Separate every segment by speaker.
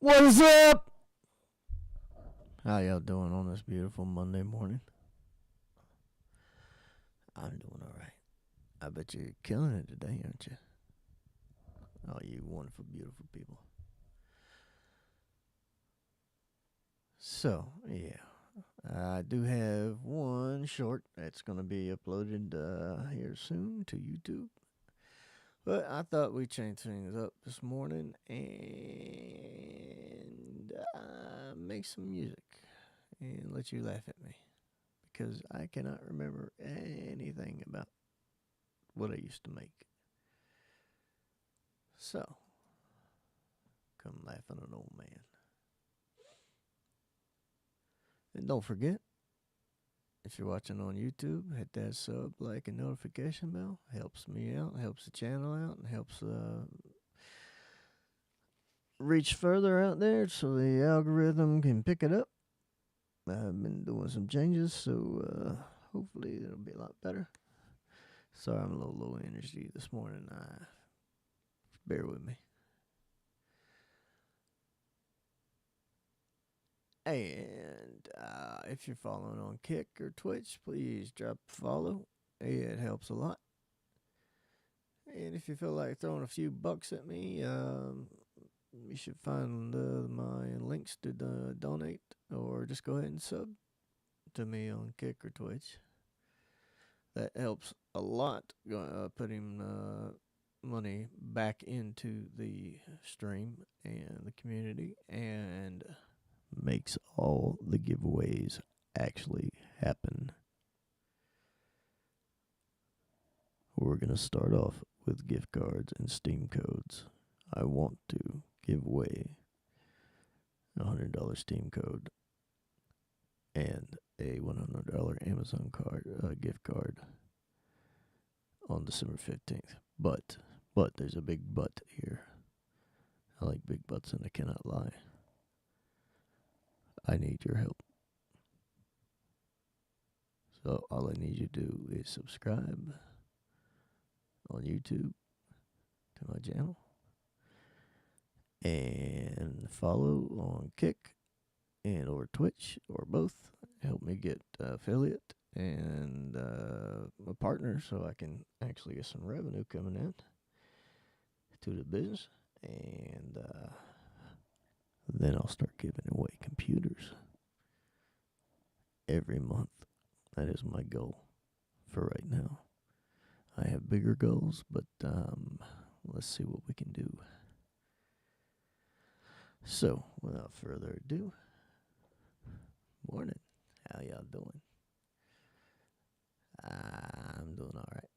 Speaker 1: What is up? How y'all doing on this beautiful Monday morning? I'm doing alright. I bet you're killing it today, aren't you? Oh, you wonderful, beautiful people. So, yeah. I do have one short that's going to be uploaded here soon to YouTube. But I thought we'd change things up this morning and make some music and let you laugh at me. Because I cannot remember anything about what I used to make. So, come laugh at an old man. And don't forget, if you're watching on YouTube, hit that sub, like, and notification bell. Helps me out, helps the channel out, and helps reach further out there so the algorithm can pick it up. I've been doing some changes, so hopefully it'll be a lot better. Sorry, I'm a little low energy this morning. Bear with me. And if you're following on Kick or Twitch, please drop a follow. It helps a lot. And if you feel like throwing a few bucks at me, you should find my links to donate, or just go ahead and sub to me on Kick or Twitch. That helps a lot, putting money back into the stream and the community, and makes all the giveaways actually happen. We're going to start off with gift cards and Steam codes. I want to give away a $100 Steam code and a $100 Amazon gift card on December 15th. But there's a big but here. I like big butts and I cannot lie. I need your help. So all I need you to do is subscribe on YouTube to my channel and follow on Kick and or Twitch or both. Help me get affiliate and a partner so I can actually get some revenue coming in to the business. And then I'll start giving away computers every month. That is my goal for right now. I have bigger goals, but let's see what we can do. So, without further ado, morning. How y'all doing? I'm doing all right.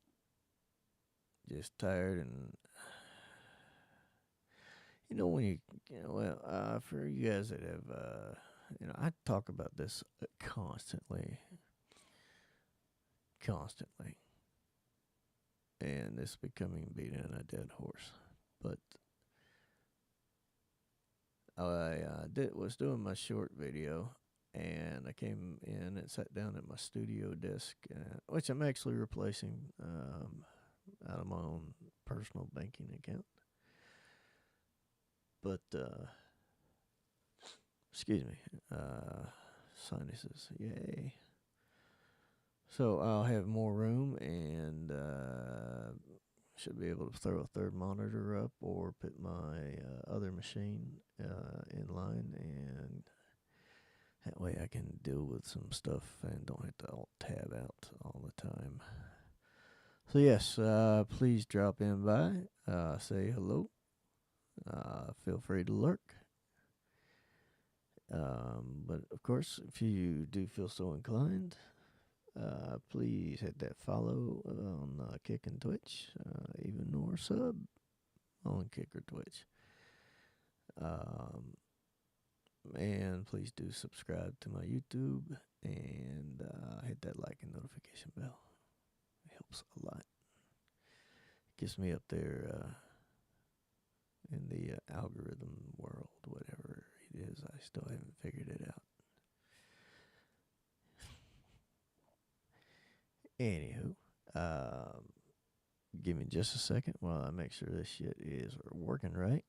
Speaker 1: Just tired and when for you guys that have I talk about this constantly, and it's becoming beating a dead horse. But I was doing my short video, and I came in and sat down at my studio desk, which I'm actually replacing out of my own personal banking account. But excuse me, sinuses, yay. So I'll have more room and should be able to throw a third monitor up or put my other machine in line, and that way I can deal with some stuff and don't have to alt-tab out all the time. So yes, please drop in by, say hello. Feel free to lurk. But of course, if you do feel so inclined, please hit that follow on Kick and Twitch, even or sub on Kick or Twitch. And please do subscribe to my YouTube and hit that like and notification bell. It helps a lot. It gets me up there in the algorithm world, whatever it is. I still haven't figured it out. Anywho, give me just a second while I make sure this shit is working right.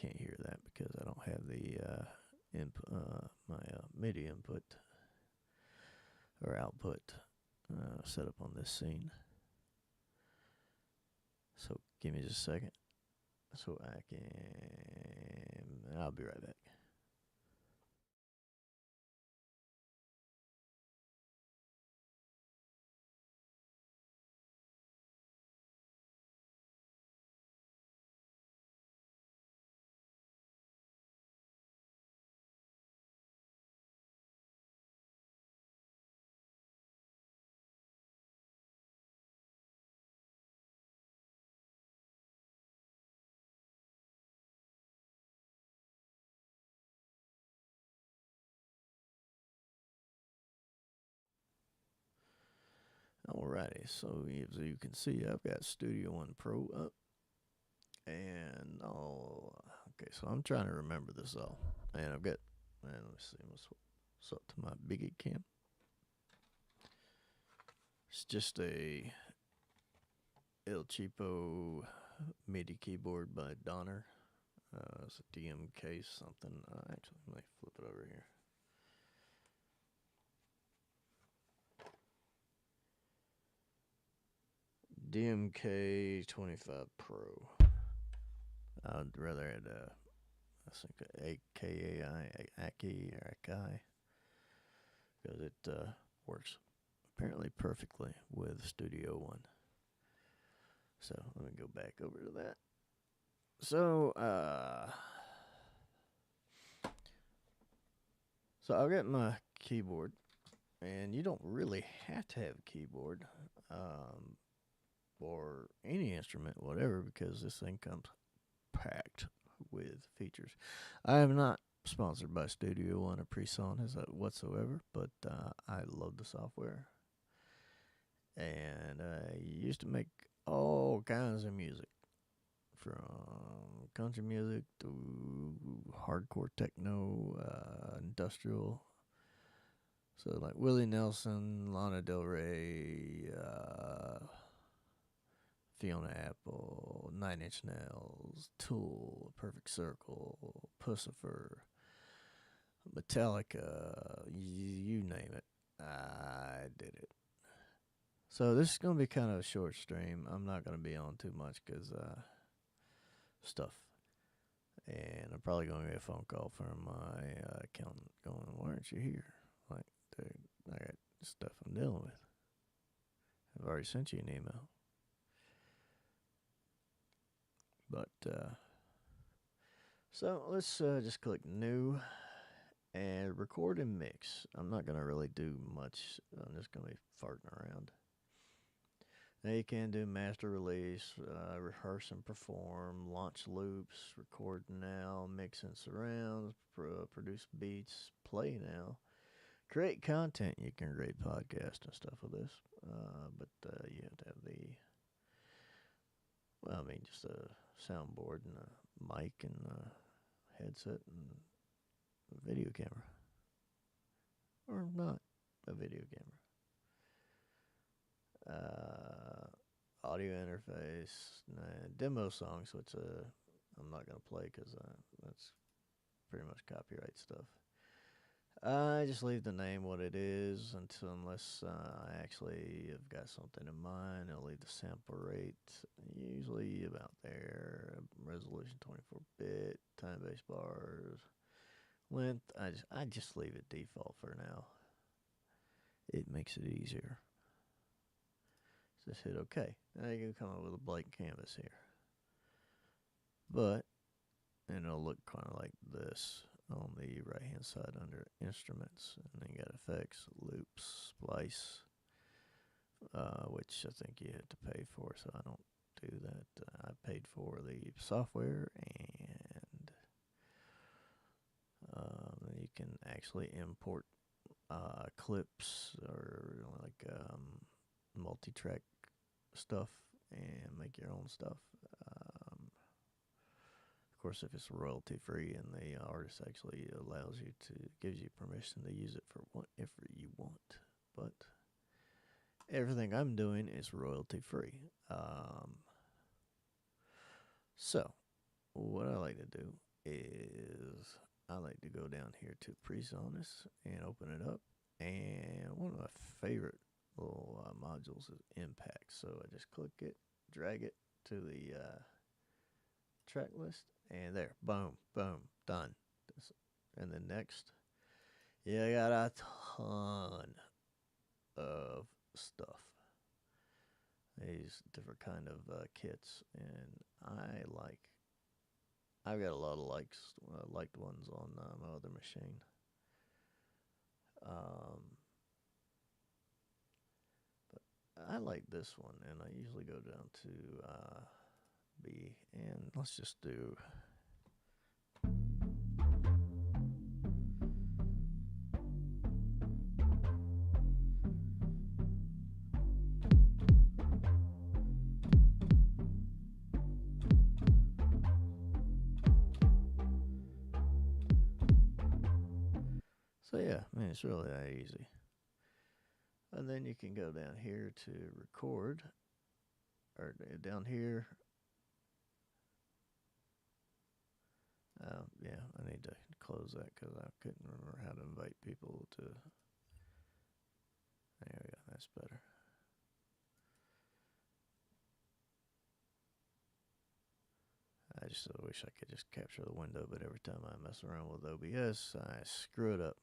Speaker 1: can't hear that because I don't have the my MIDI input or output set up on this scene. So give me just a second so I can. I'll be right back. Alrighty, so as you can see, I've got Studio One Pro up, and okay, so I'm trying to remember this all, and I've got, and let's see, what's up to my Biggie Cam. It's just a El Cheapo MIDI keyboard by Donner. It's a DMK something. Actually, let me flip it over here. DMK 25 Pro. I'd rather add I think AKI or AKI, because it works apparently perfectly with Studio One. So let me go back over to that. So I'll get my keyboard, and you don't really have to have a keyboard or any instrument, whatever, because this thing comes packed with features. I am not sponsored by Studio One or PreSonus whatsoever, but I love the software, and I used to make all kinds of music, from country music to hardcore techno, industrial. So like Willie Nelson, Lana Del Rey, Fiona Apple, Nine Inch Nails, Tool, Perfect Circle, Pussifer, Metallica, you name it. I did it. So this is going to be kind of a short stream. I'm not going to be on too much because stuff. And I'm probably going to get a phone call from my accountant going, why aren't you here? Like, dude, I got stuff I'm dealing with. I've already sent you an email. But, so let's just click new and record and mix. I'm not going to really do much. I'm just going to be farting around. Now you can do master release, rehearse and perform, launch loops, record now, mix and surrounds, produce beats, play now, create content. You can create podcasts and stuff with this, but you have to have just a soundboard and a mic and a headset and a video camera, or not a video camera. Audio interface, demo songs, which I'm not going to play because that's pretty much copyright stuff. I just leave the name what it is unless I actually have got something in mind. I'll leave the sample rate, usually about there, resolution 24-bit, time-based bars, length. I just leave it default for now. It makes it easier. Just hit OK. Now you can come up with a blank canvas here. But, and it'll look kind of like this on the right hand side under instruments. And then you got effects, loops, splice, which I think you had to pay for, so I don't do that. I paid for the software, and you can actually import clips or like multi-track stuff and make your own stuff. Of course, if it's royalty free and the artist actually gives you permission to use it for whatever you want. But everything I'm doing is royalty free. So what I like to do is I like to go down here to presonus and open it up. And one of my favorite little modules is impact. So I just click it, drag it to the track list, and there, boom, boom, done. And then next, yeah, I got a ton of stuff. These different kind of kits, and I've got a lot of liked ones on my other machine. But I like this one, and I usually go down to B, and let's just do. So yeah, man, it's really that easy. And then you can go down here to record, or down here. Yeah, I need to close that because I couldn't remember how to invite people to. There we go, that's better. I just wish I could just capture the window, but every time I mess around with OBS, I screw it up.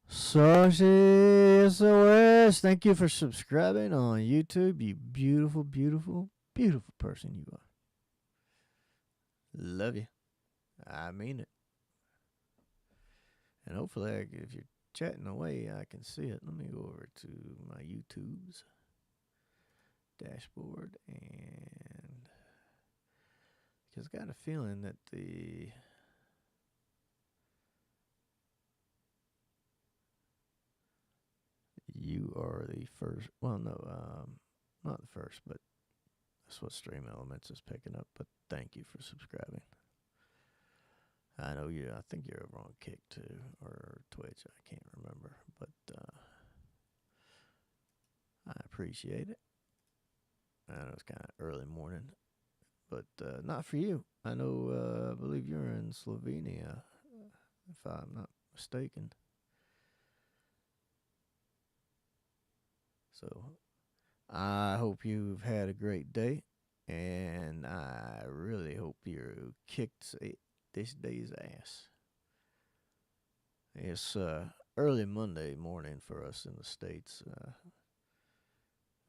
Speaker 1: Saucy SOS, thank you for subscribing on YouTube, you beautiful, beautiful, beautiful person you are. Love you. I mean it. And hopefully, if you're chatting away, I can see it. Let me go over to my YouTube's dashboard, and because I got a feeling that you are the first. Well, no, not the first, but that's what Stream Elements is picking up. But thank you for subscribing. I know you. I think you're over on Kick too, or Twitch. I can't remember, but I appreciate it. I know it's kind of early morning, but not for you. I know. I believe you're in Slovenia, if I'm not mistaken. So I hope you've had a great day, and I really hope you kicked this day's ass. It's early Monday morning for us in the States.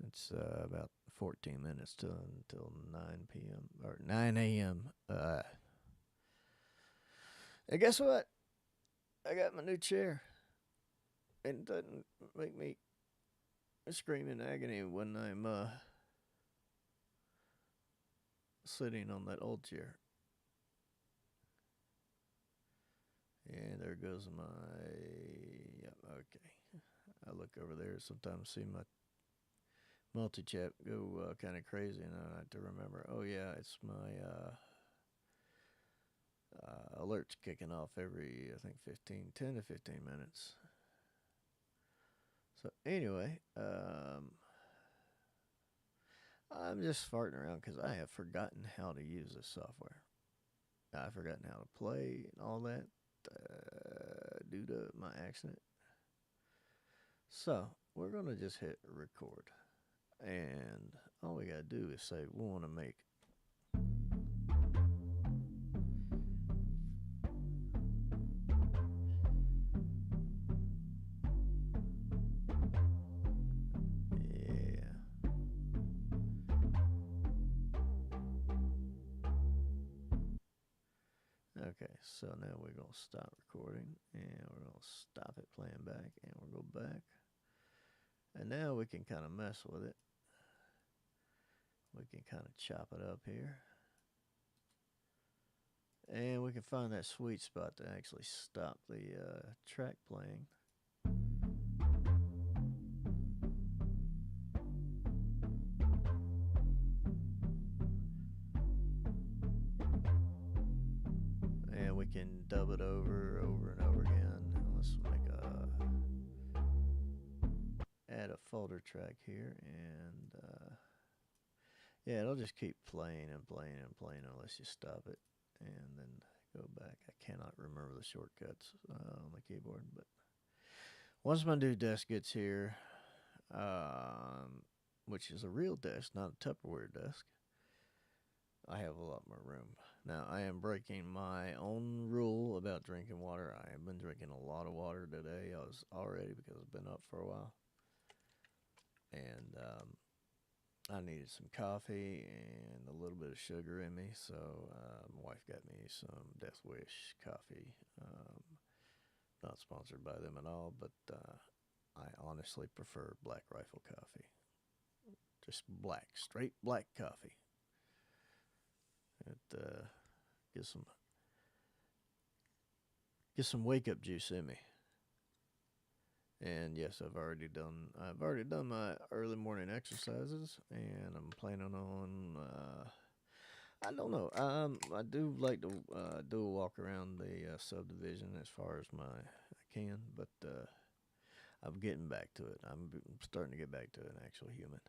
Speaker 1: It's about 14 minutes until 9 p.m. or 9 a.m. And guess what? I got my new chair. It doesn't make me scream in agony when I'm sitting on that old chair. And there goes my. Yep, okay. I look over there sometimes, see my multi-chat go kind of crazy, and I have to remember, oh yeah, it's my alerts kicking off every, I think, 10 to 15 minutes. So anyway, I'm just farting around because I have forgotten how to use this software. I've forgotten how to play and all that due to my accident. So we're going to just hit record. And all we got to do is say we want to make Okay, so now we're going to stop recording, and we're going to stop it playing back, and we'll go back. And now we can kind of mess with it. We can kind of chop it up here. And we can find that sweet spot to actually stop the track playing. And we can dub it over and over again. Let's make add a folder track here, and yeah, it'll just keep playing and playing and playing unless you stop it. and then go back. I cannot remember the shortcuts on the keyboard, but once my new desk gets here, which is a real desk, not a Tupperware desk, I have a lot more room. Now, I am breaking my own rule about drinking water. I have been drinking a lot of water today. I was already, because I've been up for a while. And I needed some coffee and a little bit of sugar in me. So my wife got me some Death Wish coffee. Not sponsored by them at all, but I honestly prefer Black Rifle coffee. Just black, straight black coffee. It get some wake up juice in me. And yes, I've already done my early morning exercises, and I'm planning on I don't know. I do like to do a walk around the subdivision as far as I can, but I'm getting back to it. I'm starting to get back to an actual human.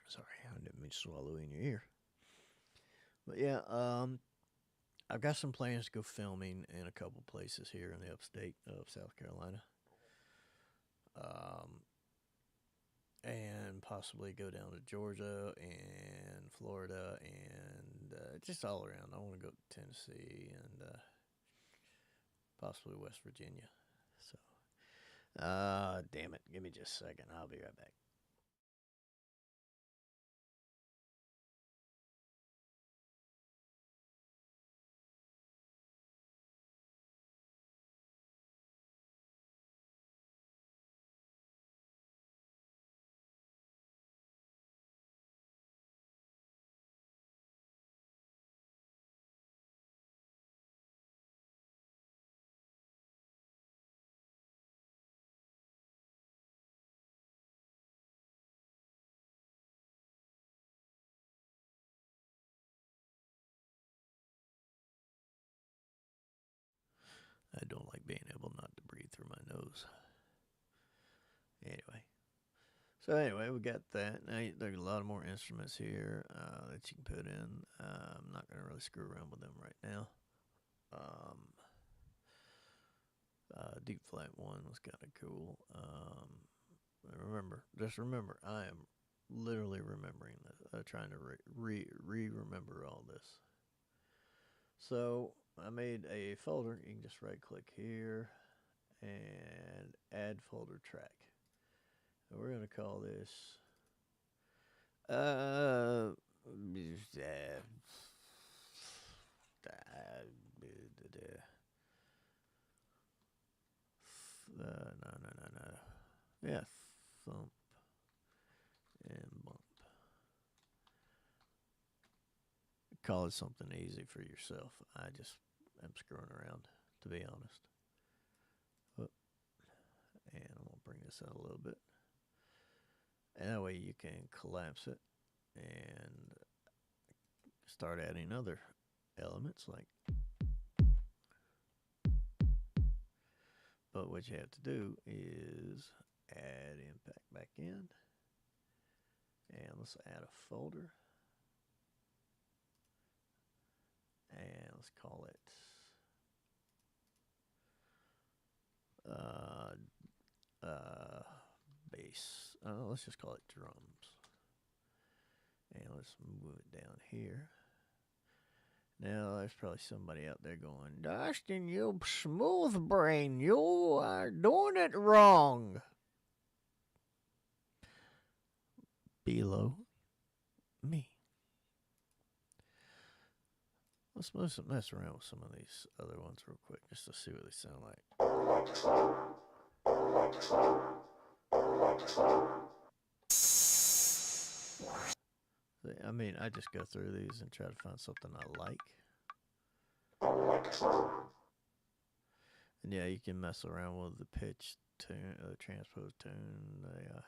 Speaker 1: Sorry, I didn't mean to swallow in your ear. But yeah, I've got some plans to go filming in a couple places here in the upstate of South Carolina. And possibly go down to Georgia and Florida and just all around. I want to go to Tennessee and possibly West Virginia. So, damn it. Give me just a second. I'll be right back. I don't like being able not to breathe through my nose. Anyway, we got that. Now, there's a lot more instruments here that you can put in. I'm not going to really screw around with them right now. Deep flat one was kind of cool. Remember, I am literally remembering this, trying to remember all this. So I made a folder. You can just right click here and add folder track. And we're going to call this no. Yeah, thump and bump. Call it something easy for yourself. I just am screwing around, to be honest. Oh, and I'm going to bring this out a little bit. And that way you can collapse it and start adding other elements like. But what you have to do is add impact back in. And let's add a folder. And let's call it bass. Let's just call it drums. And let's move it down here. Now, there's probably somebody out there going, Dustin, you smooth brain, you are doing it wrong. Below me. Let's mess around with some of these other ones real quick just to see what they sound like. I mean, I just go through these and try to find something I like. And yeah, you can mess around with the pitch, tune, the transpose tune, the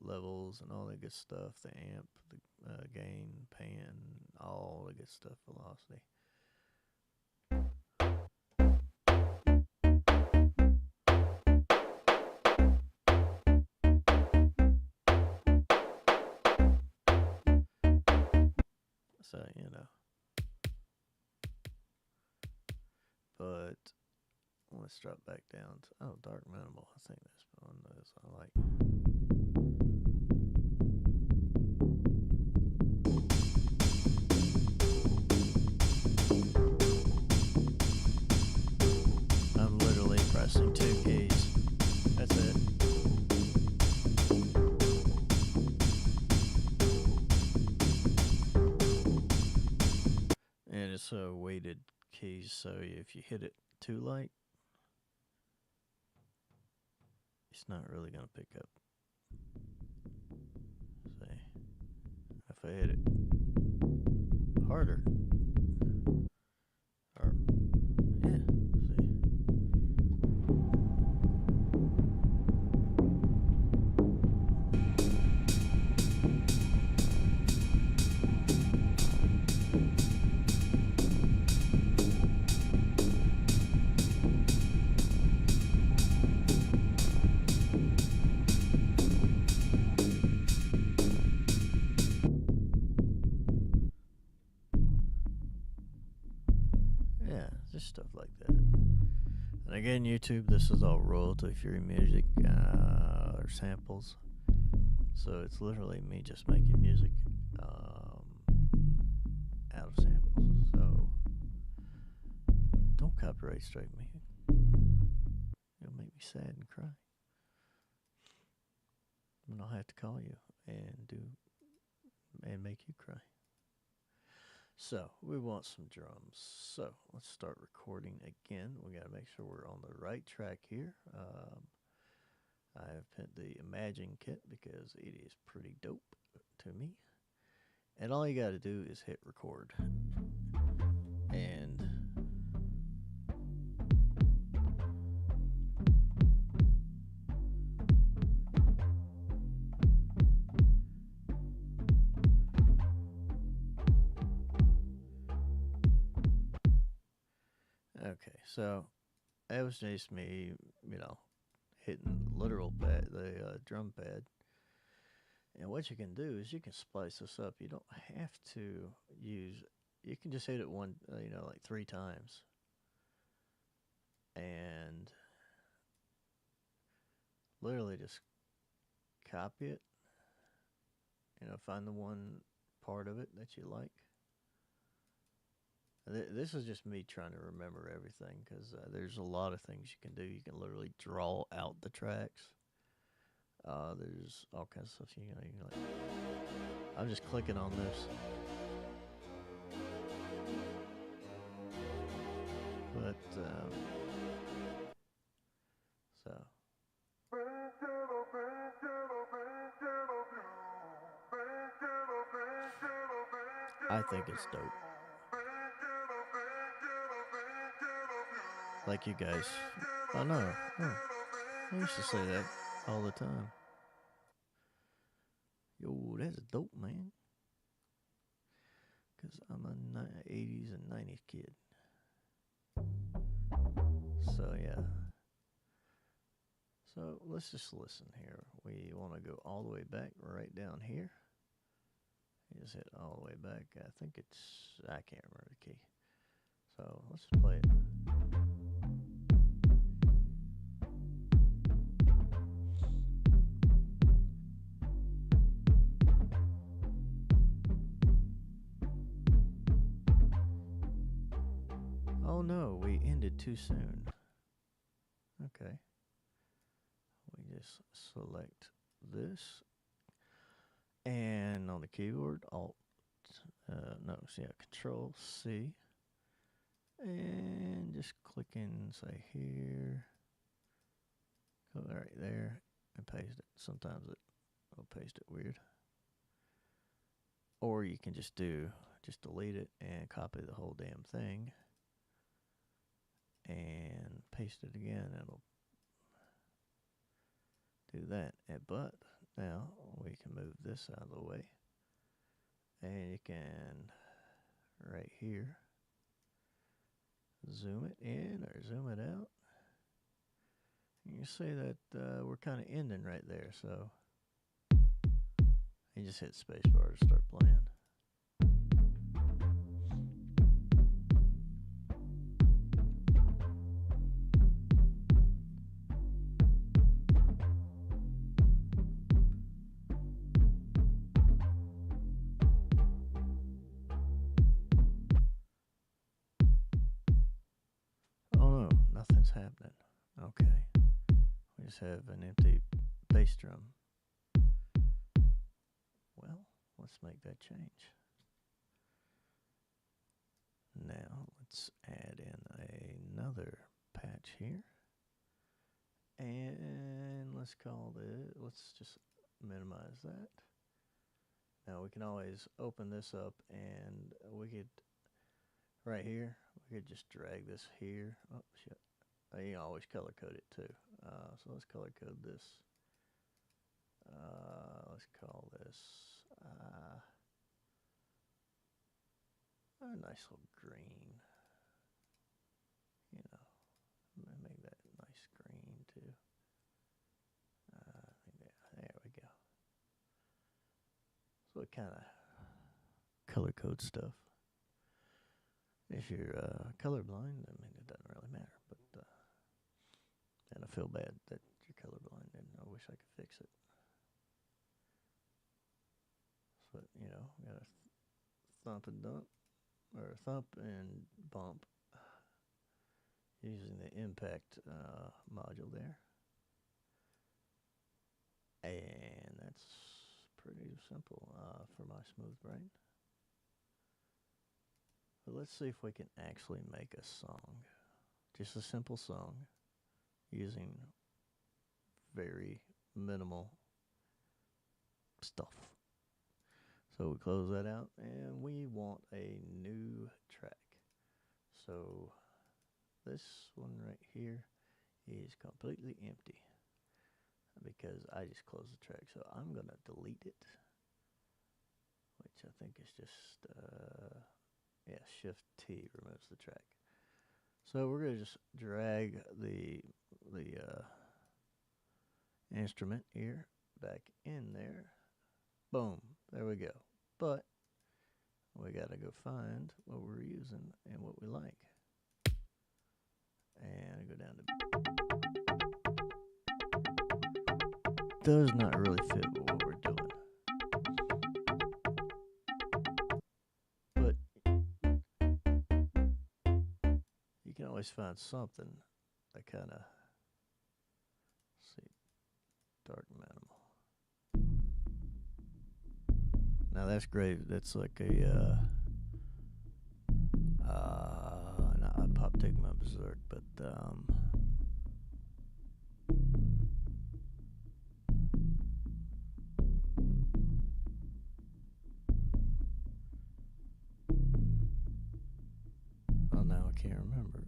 Speaker 1: levels, and all that good stuff. The amp, the gain, pan, all the good stuff, velocity. So, you know. But let's drop back down to, oh, dark minimal. I think that's one of those I like. I'm literally pressing 2 keys. That's it. And it's a weighted keys, so if you hit it too light, it's not really going to pick up. See, if I hit it harder, or yeah, see. Yeah, just stuff like that. And again, YouTube, this is all royalty-free music or samples. So it's literally me just making music out of samples. So don't copyright strike me. It'll make me sad and cry. And I'll have to call you and make you cry. So we want some drums. So let's start recording again. We got to make sure we're on the right track here. I have picked the Imagine kit because it is pretty dope to me. And all you got to do is hit record. And okay, so that was just me, you know, hitting literal pad, the drum pad. And what you can do is you can splice this up. You don't have to use. You can just hit it one, like 3 times, and literally just copy it. Find the one part of it that you like. This is just me trying to remember everything because there's a lot of things you can do. You can literally draw out the tracks. There's all kinds of stuff. You can like. I'm just clicking on this. But so. I think it's dope. Like you guys. Oh no. Oh, I used to say that all the time. Yo, that's dope, man. Because I'm a 80s and 90s kid. So, yeah. So, let's just listen here. We want to go all the way back right down here. You just hit all the way back. I think it's, I can't remember the key. So, let's just play it. Oh no, we ended too soon. Okay. We just select this. And on the keyboard, Control C. And just click in, say here. Go right there and paste it. Sometimes it'll paste it weird. Or you can just delete it and copy the whole damn thing. And paste it again. It'll do that. But now we can move this out of the way. And you can, right here, zoom it in or zoom it out. You can see that we're kind of ending right there. So you just hit spacebar to start playing. just have an empty bass drum. Well, let's make that change. Now let's add in another patch here. And let's let's just minimize that. Now we can always open this up, and we could, right here, we could just drag this here. Oh, shit. You can always color code it too. So let's color code this. Let's call this a nice little green. You know, I'm gonna make that nice green too. There we go. So it kind of color code stuff. If you're colorblind, I mean, it doesn't really matter. But and I feel bad that you're colorblind, and I wish I could fix it. So you know, we got a thump and dump, or thump and bump, using the impact module there. And that's pretty simple for my smooth brain. But let's see if we can actually make a song. Just a simple song using very minimal stuff. So we close that out, and we want a new track. So this one right here is completely empty because I just closed the track. So I'm going to delete it, which I think is just, Shift T removes the track. So we're going to just drag the instrument here back in there. Boom, there we go. But we got to go find what we're using and what we like. And go down to, does not really fit with what we're doing. But you can always find something that kind of, see, dark minimal. Now that's great. That's like a, I pop take my berserk, but oh, now I can't remember.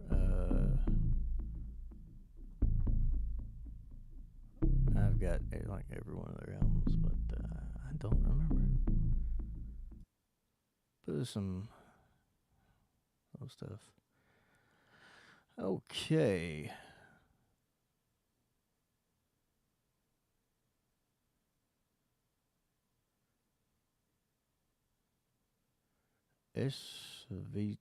Speaker 1: I've got like every one of their albums, but I don't remember. But there's some stuff. Okay. SVET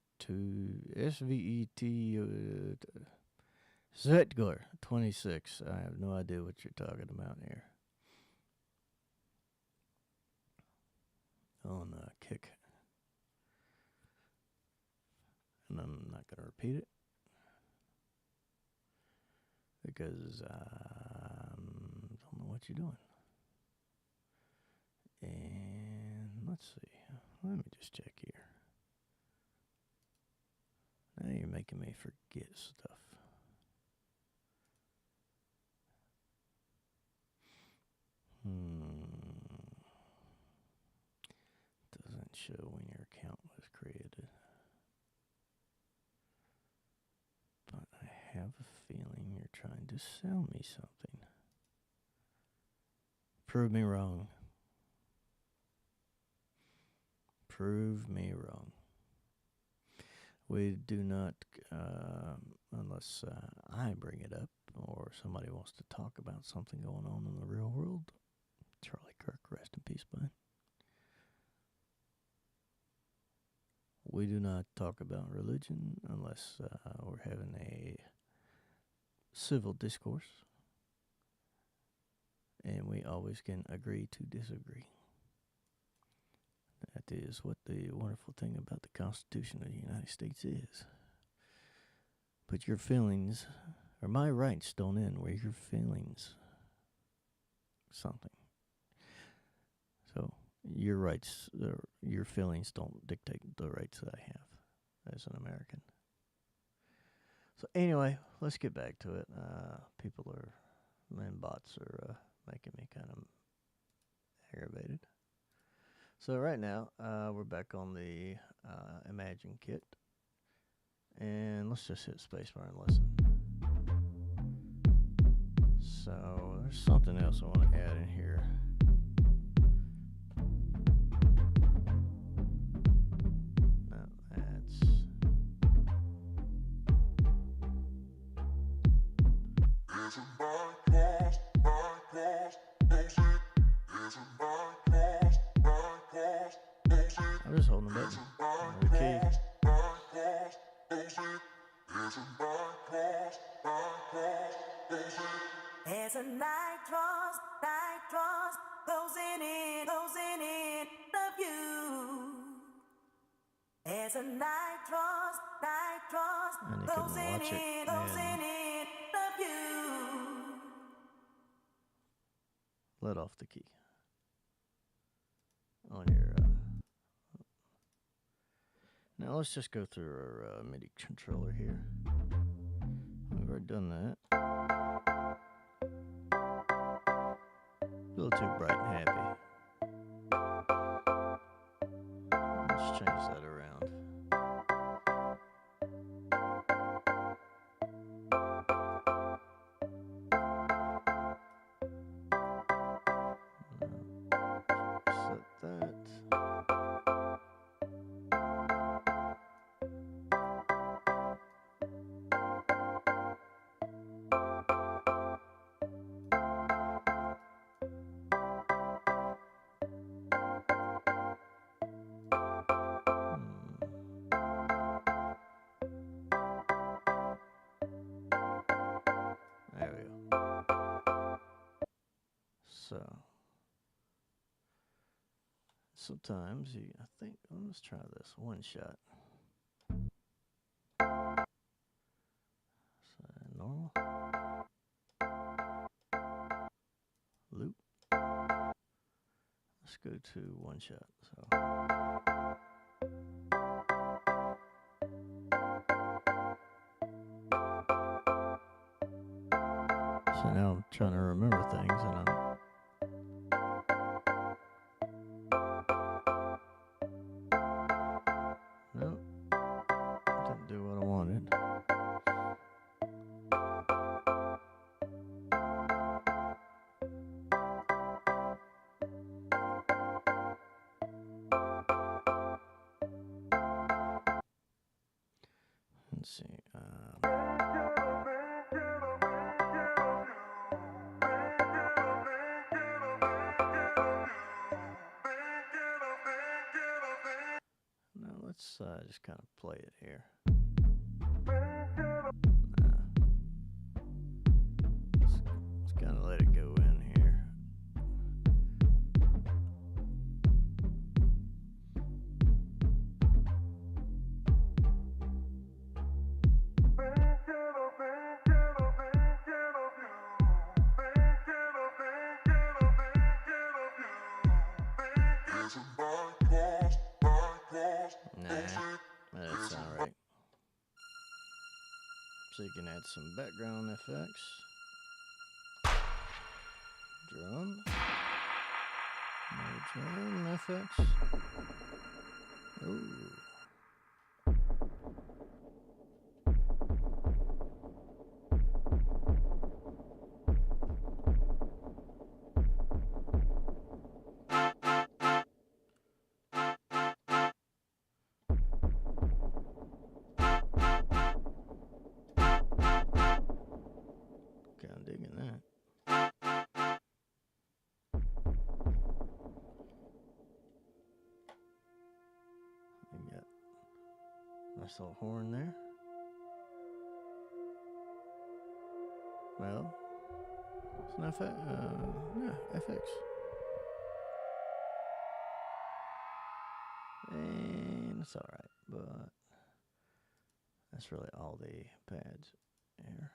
Speaker 1: Zetgar 26. I have no idea what you're talking about here. On Kick. And I'm not going to repeat it because I don't know what you're doing. And let's see. Let me just check here. Now you're making me forget stuff. Doesn't show when your account was created. But I have a feeling you're trying to sell me something. Prove me wrong. Prove me wrong. We do not, unless I bring it up or somebody wants to talk about something going on in the real world. Charlie Kirk, rest in peace, bud. We do not talk about religion unless we're having a civil discourse. And we always can agree to disagree. That is what the wonderful thing about the Constitution of the United States is. Put your feelings or my rights don't end where your feelings something. So your rights, your feelings don't dictate the rights that I have as an American. So anyway, let's get back to it. People are, and bots are making me kind of aggravated. So right now, we're back on the Imagine kit. And let's just hit spacebar and listen. So there's something else I want to add in here. No, that's... I'm just holding the button. The key.
Speaker 2: As a night draws, closing in of you. As a night draws, closing in of you.
Speaker 1: Let off the key on your. Now let's just go through our MIDI controller here. We've already done that. A little too bright and happy. Let's change that around. Set that. There we go. So sometimes I think, let's try this one shot. So normal. Loop. Let's go to one shot. So now I'm trying to remember things, and nope, didn't do what I wanted. Let's see. Now let's just kind of play it here. Let's kind of let it go in here. That doesn't sound right. So you can add some background effects. Drum. No drum effects. Ooh. Kind of digging that. You got a nice little horn there. Well, it's not FX. And it's alright, but that's really all the pads here.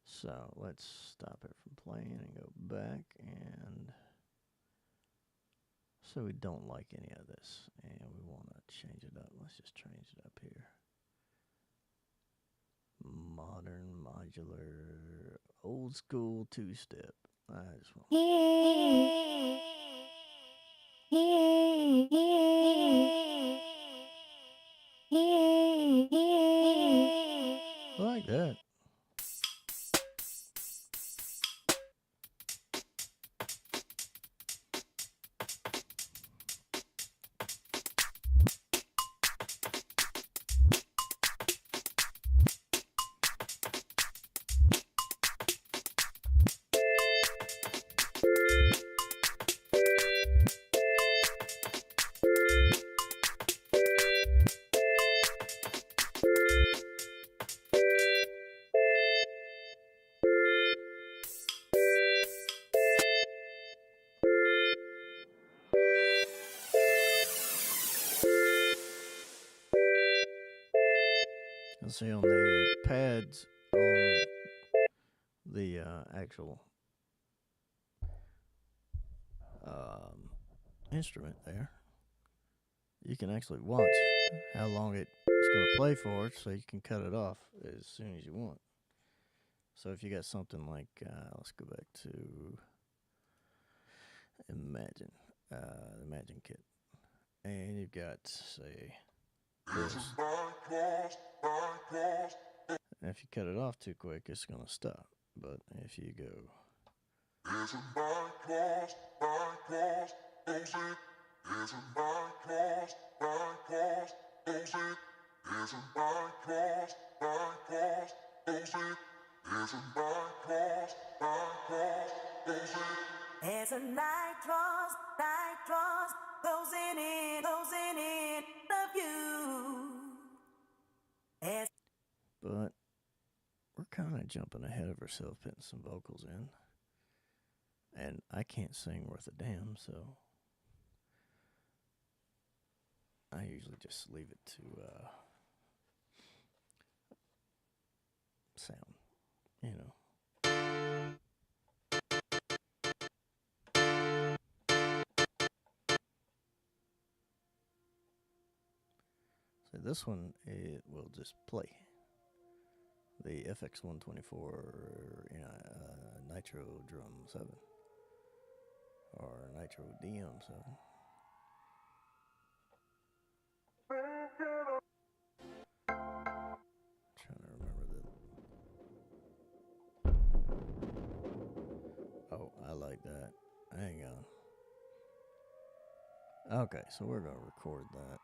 Speaker 1: So let's stop it from playing and go back, and so we don't like any of this and we want to change it up. Let's just change it up here. Modern, modular, old school, two-step. I just want. I like that. You'll see on the pads on the actual instrument there, you can actually watch how long it's going to play for, so you can cut it off as soon as you want. So if you got something like, let's go back to Imagine, the Imagine kit, and you've got, say, this. And if you cut it off too quick, it's going to stop. But if you go,
Speaker 2: As a night draws closing in of you.
Speaker 1: But we're kind of jumping ahead of ourselves, putting some vocals in. And I can't sing worth a damn, so I usually just leave it to sound, you know. So this one, it will just play. The FX124, Nitro Drum 7. Or Nitro DM7. Trying to remember that. Oh, I like that. Hang on. Okay, so we're going to record that.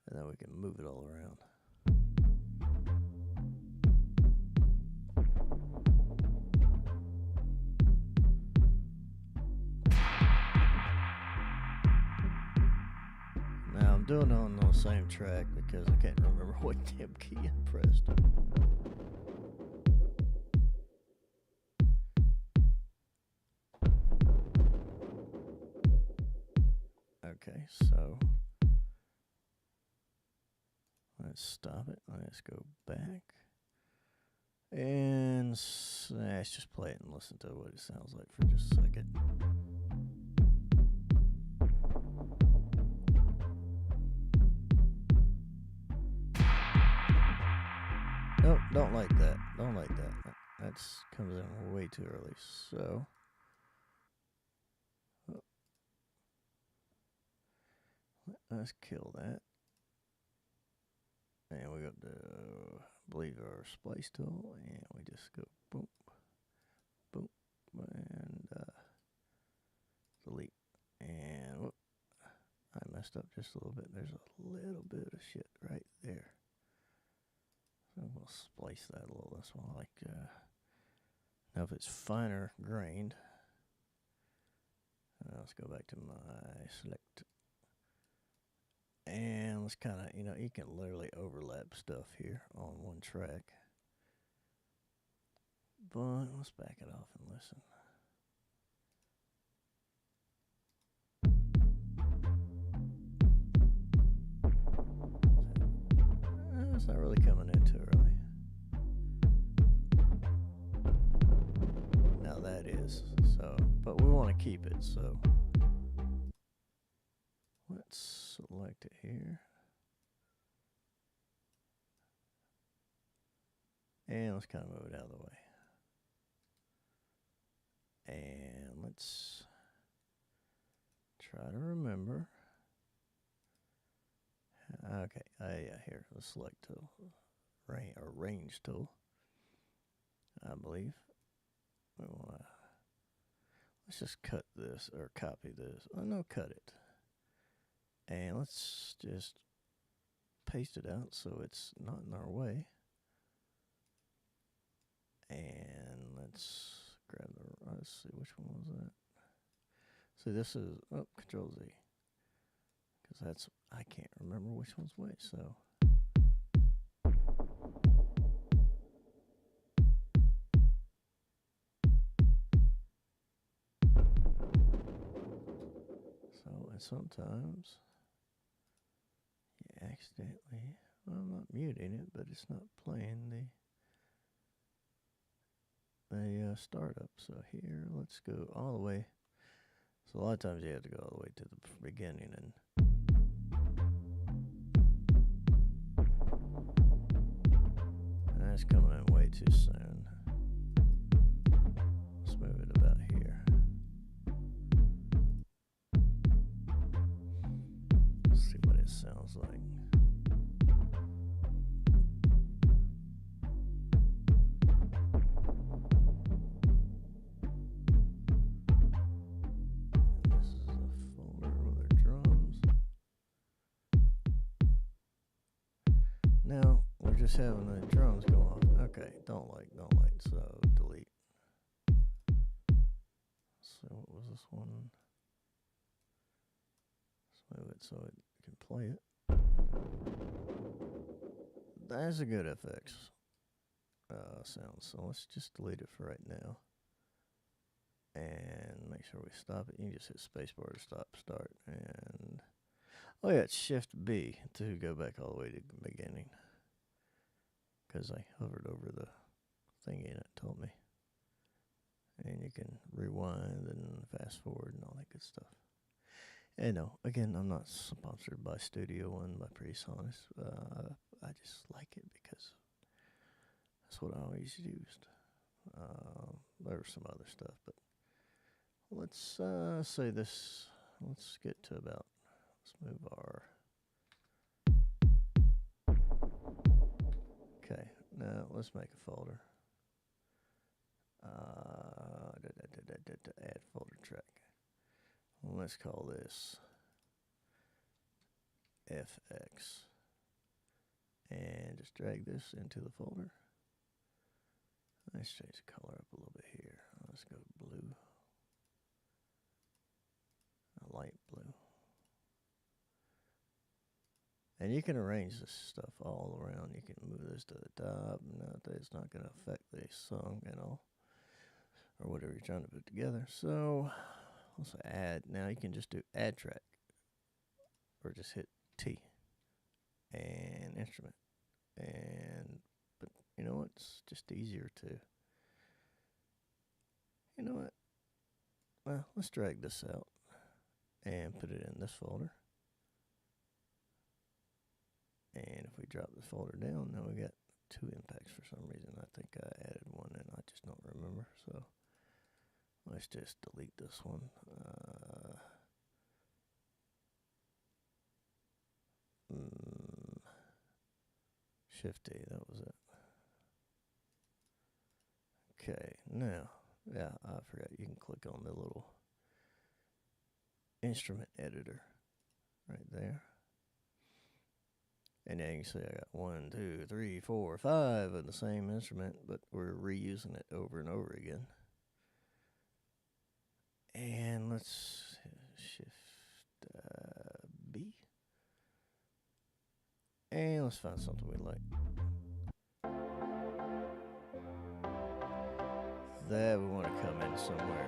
Speaker 1: And then we can move it all around. Now I'm doing it on the same track because I can't remember what damn key I pressed. Okay, so let's stop it. Let's go back. And let's just play it and listen to what it sounds like for just a second. Nope, don't like that. Don't like that. That comes in way too early. So let's kill that. And we got to believe our splice tool, and we just go boom, boom, and delete. And whoop, I messed up just a little bit. There's a little bit of shit right there. So we'll splice that a little. That's why I like. Now if it's finer grained, let's go back to my select. And let's kind of, you can literally overlap stuff here on one track. But let's back it off and listen. It's not really coming in too early. but we want to keep it, so let's select it here. And let's kind of move it out of the way. And let's try to remember. Okay, yeah, here, the select tool, range tool, I believe. We want to, let's just cut this, or copy this. Oh, no, cut it. And let's just paste it out so it's not in our way. And let's grab let's see, which one was that? See, this is, Control Z. Because that's, I can't remember which one's which, so. And sometimes you accidentally, well, I'm not muting it, but it's not playing the startup. So here, let's go all the way. So a lot of times you have to go all the way to the beginning, and that's coming in way too soon. Let's move it about here. Let's see what it sounds like. This is a folder with the drums. Now we're just having the drums go off. Okay, don't like, so delete. So what was this one? Let's move it so it can play it. That's a good FX sound, so let's just delete it for right now. And make sure we stop it. You can just hit spacebar to stop, start, and oh yeah, it's Shift B to go back all the way to the beginning. Because I hovered over the thingy and it told me. And you can rewind and fast forward and all that good stuff. And no, again, I'm not sponsored by Studio One by PreSonus. I just like it because that's what I always used. There was some other stuff, but let's say this. Let's get to about. Let's move our. Okay, now let's make a folder. Add folder track. Let's call this FX. And just drag this into the folder. Let's change the color up a little bit here. Let's go blue. A light blue. And you can arrange this stuff all around. You can move this to the top. No, it's not going to affect the song at all. Or whatever you're trying to put together. So, let's add. Now you can just do add track. Or just hit T. And instrument. But you know what? It's just easier to. You know what? Well, let's drag this out. And put it in this folder. And if we drop the folder down, now we got two impacts for some reason. I think I added one and I just don't remember. So let's just delete this one. Shift A, that was it. Okay, now, yeah, I forgot. You can click on the little instrument editor right there. And now you can see I got 1, 2, 3, 4, 5 of the same instrument, but we're reusing it over and over again. And let's shift B. And let's find something we like. That we want to come in somewhere.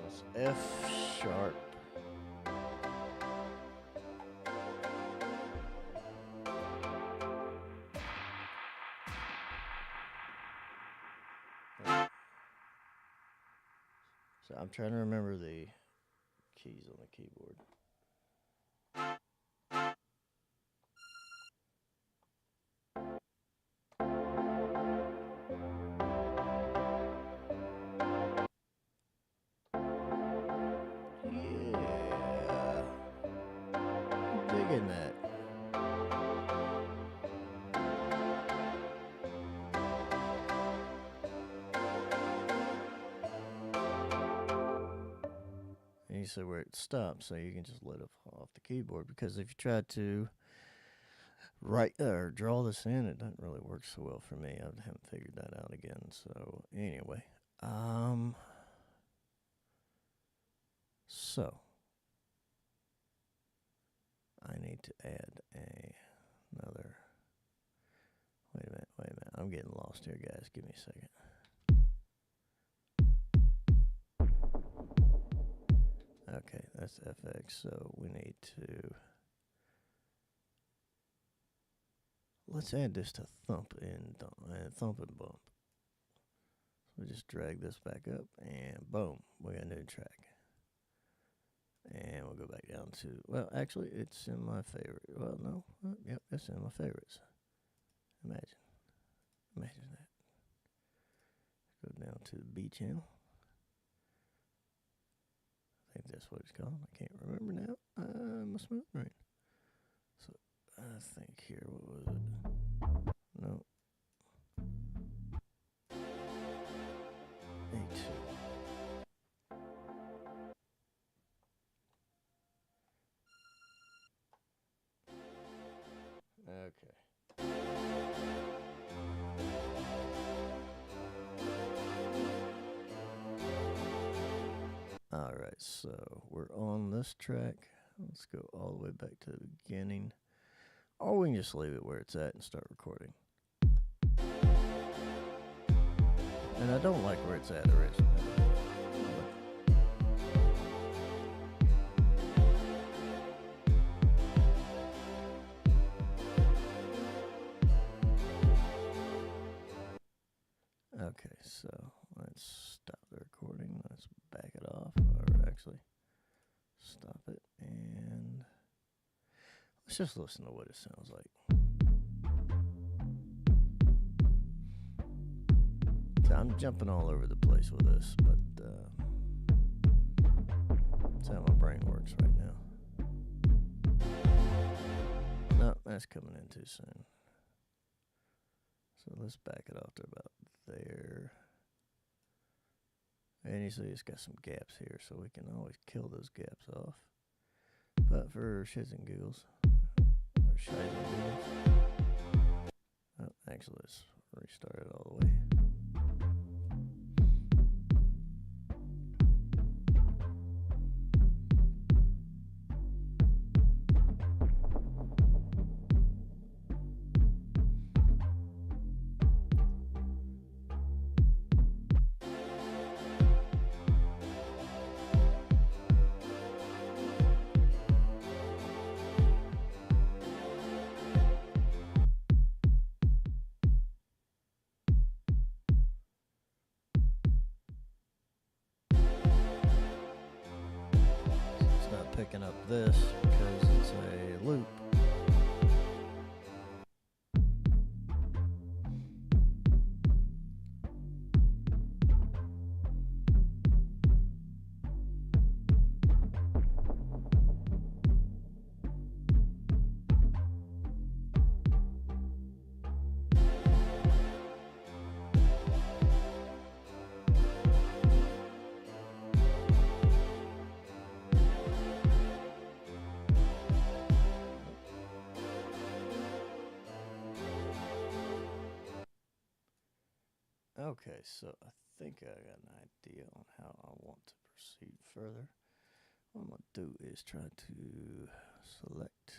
Speaker 1: It's F sharp. So I'm trying to remember the keys on the keyboard. Yeah. I'm digging that. And you see where it stops, so you can just let it off the keyboard. Because if you try to write or draw this in, it doesn't really work so well for me. I haven't figured that out again. So anyway, so I need to add another. Wait a minute. I'm getting lost here, guys. Give me a second. Okay, that's FX. So we need to. Let's add this to thump and bump. So we just drag this back up, and boom, we got a new track. And we'll go back down to, well, actually, it's in my favorite. Well, no. Yep, it's in my favorites. Imagine that. Go down to the B channel. I think that's what it's called. I can't remember now. I'm a smooth brain. So I think here, what was it? No. A2. Okay. Alright, so we're on this track. Let's go all the way back to the beginning. Or we can just leave it where it's at and start recording. And I don't like where it's at originally. Okay, so let's stop the recording. Let's back it off, or actually stop it, and let's just listen to what it sounds like. So I'm jumping all over the place with this, but that's how my brain works right now. No, that's coming in too soon. So let's back it off to about there. And you see it's got some gaps here, so we can always kill those gaps off. But for shits and giggles, or shite and giggles. Oh, actually, let's restart it all the way. Picking up this because it's a loop. Okay, so I think I got an idea on how I want to proceed further. What I'm going to do is try to select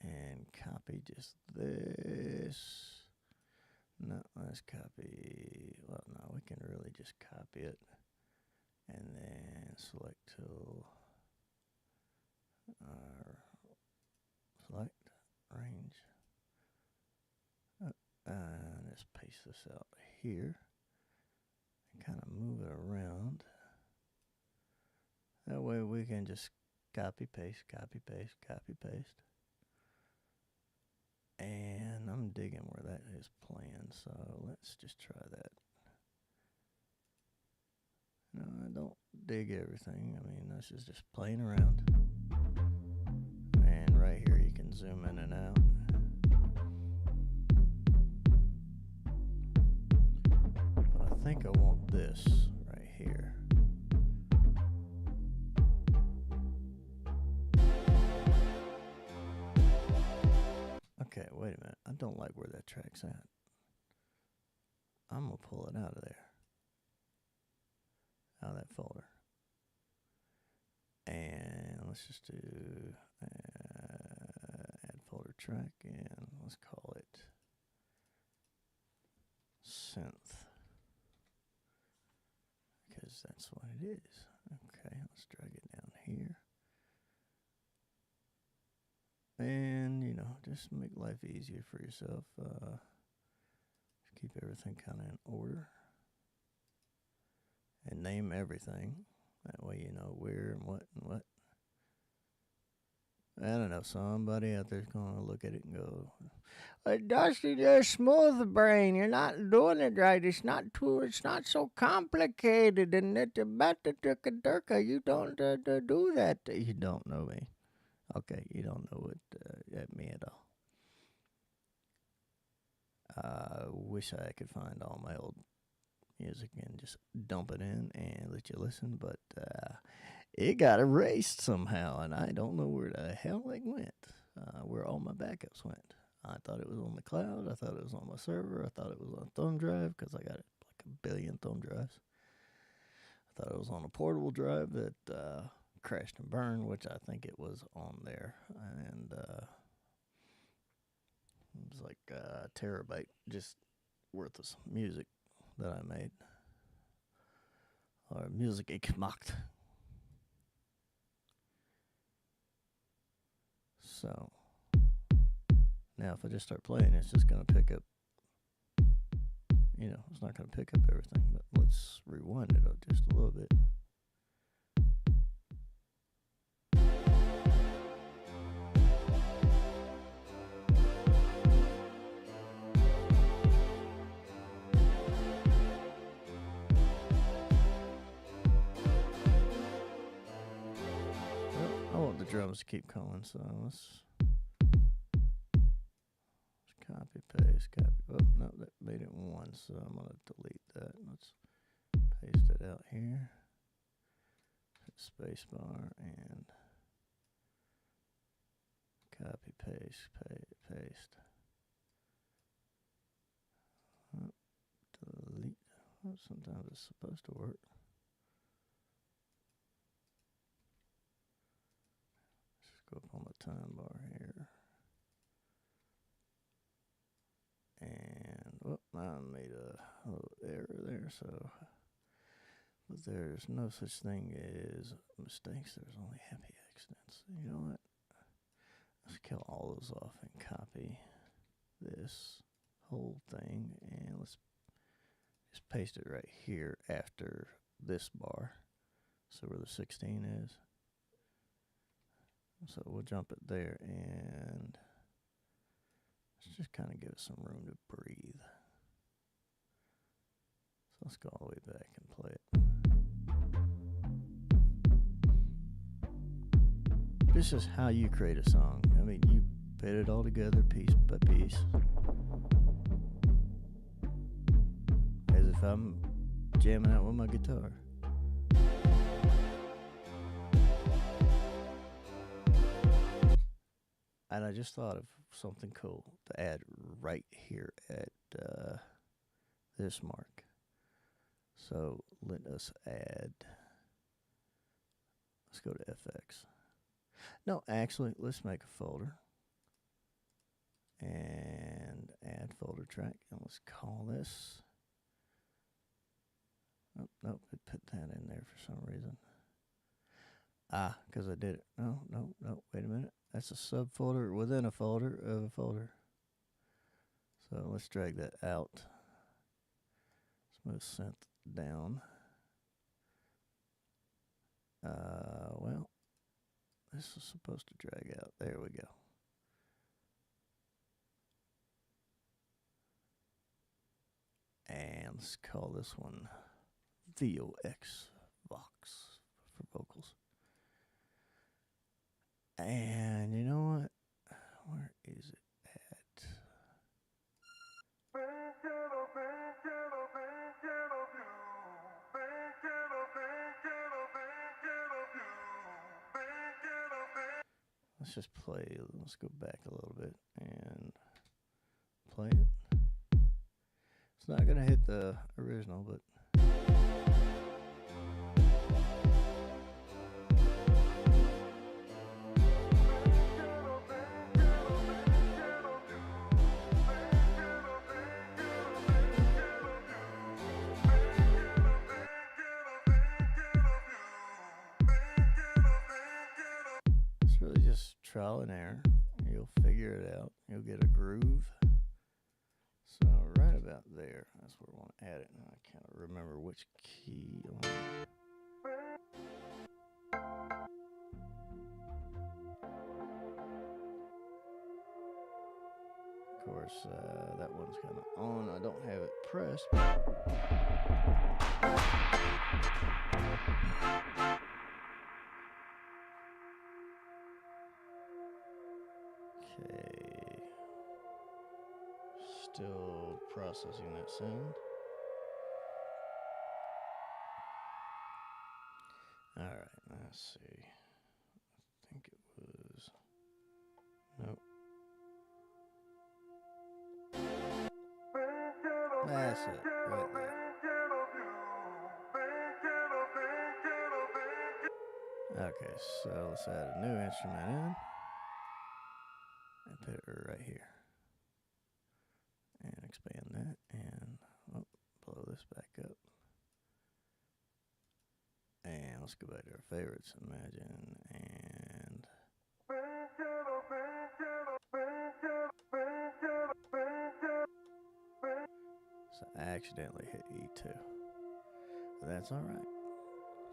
Speaker 1: and copy just this. No, let's copy. Well, no, we can really just copy it and then select tool. Select range. And let's paste this out here. kind of move it around. That way we can just copy, paste, copy, paste, copy, paste. And I'm digging where that is playing, so let's just try that. No, I don't dig everything. I mean, this is just playing around. And right here you can zoom in and out. But I think I want this right here. Okay, wait a minute. I don't like where that track's at. I'm going to pull it out of there. Out of that folder. And let's just do add folder track, and let's call it synth. Because that's what it is. Okay, let's drag it down here. And, you know, just make life easier for yourself. Just keep everything kind of in order. And name everything. That way you know where and what and what. I don't know, somebody out there's going to look at it and go, Dustin, you're smooth brain. You're not doing it right. It's not so complicated. And it's about the turka. You don't do that. You don't know me. Okay, you don't know me at all. I wish I could find all my old music and just dump it in and let you listen, but it got erased somehow, and I don't know where the hell it went, where all my backups went. I thought it was on the cloud. I thought it was on my server. I thought it was on a thumb drive because I got like 1 billion thumb drives. I thought it was on a portable drive that crashed and burned, which I think it was on there, and it was like a terabyte just worth of music that I made, or music ich gemacht. So now if I just start playing, it's just going to pick up, you know, it's not going to pick up everything, but let's rewind it up just a little bit. Drums to keep going, so let's copy, paste, copy. Oh, no, that made it one, so I'm going to delete that. Let's paste it out here. Hit space bar and copy, paste, paste. Oh, delete. Oh, sometimes it's supposed to work. Go up on the time bar here. And, I made a little error there, so. But there's no such thing as mistakes, there's only happy accidents. You know what? Let's kill all those off and copy this whole thing, and let's just paste it right here after this bar. So where the 16 is. So we'll jump it there, and let's just kind of give it some room to breathe. So let's go all the way back and play it. This is how you create a song. I mean, you put it all together piece by piece. As if I'm jamming out with my guitar. And I just thought of something cool to add right here at this mark. So let us add, let's go to FX. No, actually, let's make a folder. And add folder track. And let's call this. Oh, nope, it put that in there for some reason. Because I did it. No, wait a minute. That's a subfolder within a folder of a folder. So let's drag that out. Smooth synth down. Well, this is supposed to drag out. There we go. And let's call this one VOX Vox for vocals. And you know what? Where is it at? Let's just play. Let's go back a little bit and play it. It's not going to hit the original, but... It's really just trial and error. You'll figure it out. You'll get a groove. So right about there, that's where I want to add it. Now I can't remember which key. Of course, that one's kind of on. I don't have it pressed. Okay. Still processing that sound. All right, let's see. I think it was... Nope. That's it, right there. Okay, so let's add a new instrument in. And put it right here. And expand that and blow this back up. And let's go back to our favorites, Imagine, and so I accidentally hit E2. But that's alright.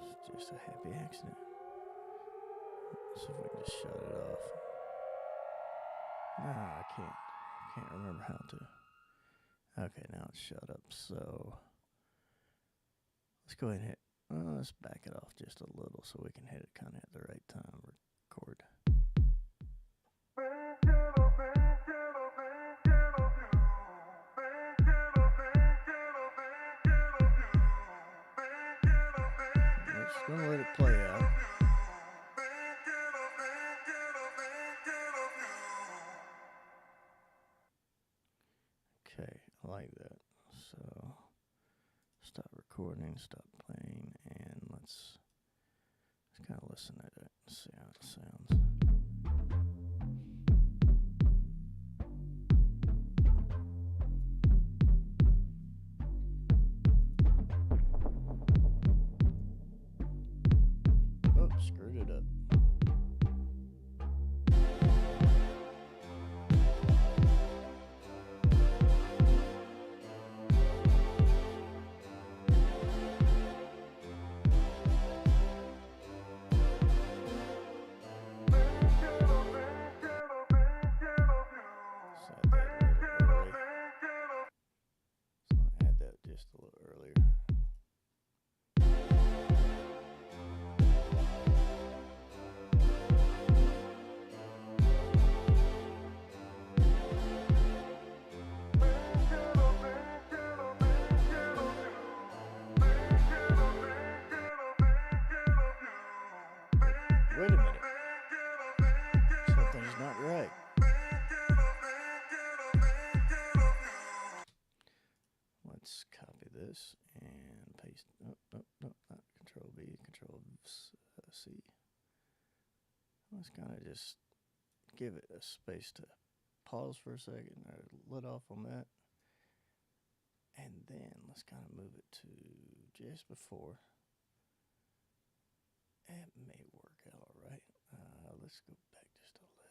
Speaker 1: It's just a happy accident. Let's see if we can just shut it off. No, I can't remember how to. Okay, now it's shut up. So let's go ahead and hit. Let's back it off just a little so we can hit it kind of at the right time. Record. We're just gonna let it play out. Okay, I like that. So stop recording, stop playing, and let's kind of listen at it and see how it sounds. Oh, screwed it up. Just a little earlier. Wait a minute. Something's not right. Let's copy this and paste. Nope, not Control V, Control C. Let's kind of just give it a space to pause for a second or let off on that. And then let's kind of move it to just before. It may work out all right. Let's go back just a little bit.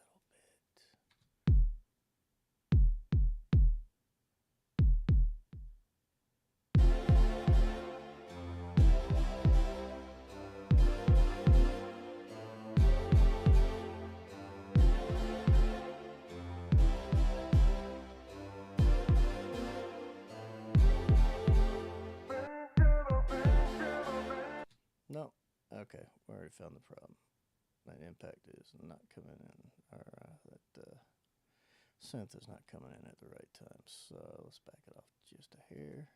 Speaker 1: Okay, we already found the problem. That impact is not coming in, or that synth is not coming in at the right time. So let's back it off just a hair.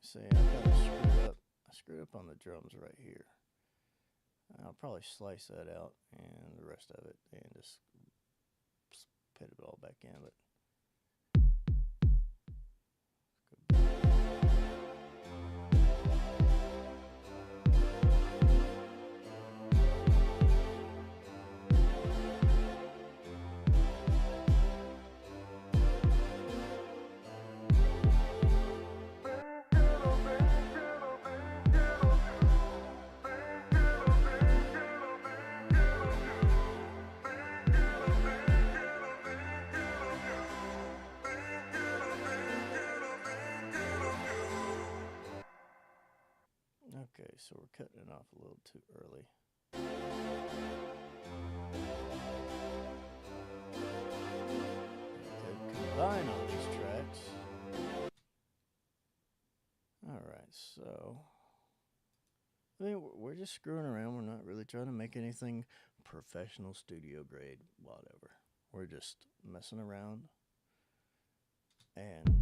Speaker 1: See, I kind of screwed up. I screwed up on the drums right here. I'll probably slice that out and the rest of it and just put it all back in. But okay, so we're cutting it off a little too early. Combine all these tracks. Alright, so I mean, we're just screwing around. We're not really trying to make anything professional, studio grade, whatever. We're just messing around. And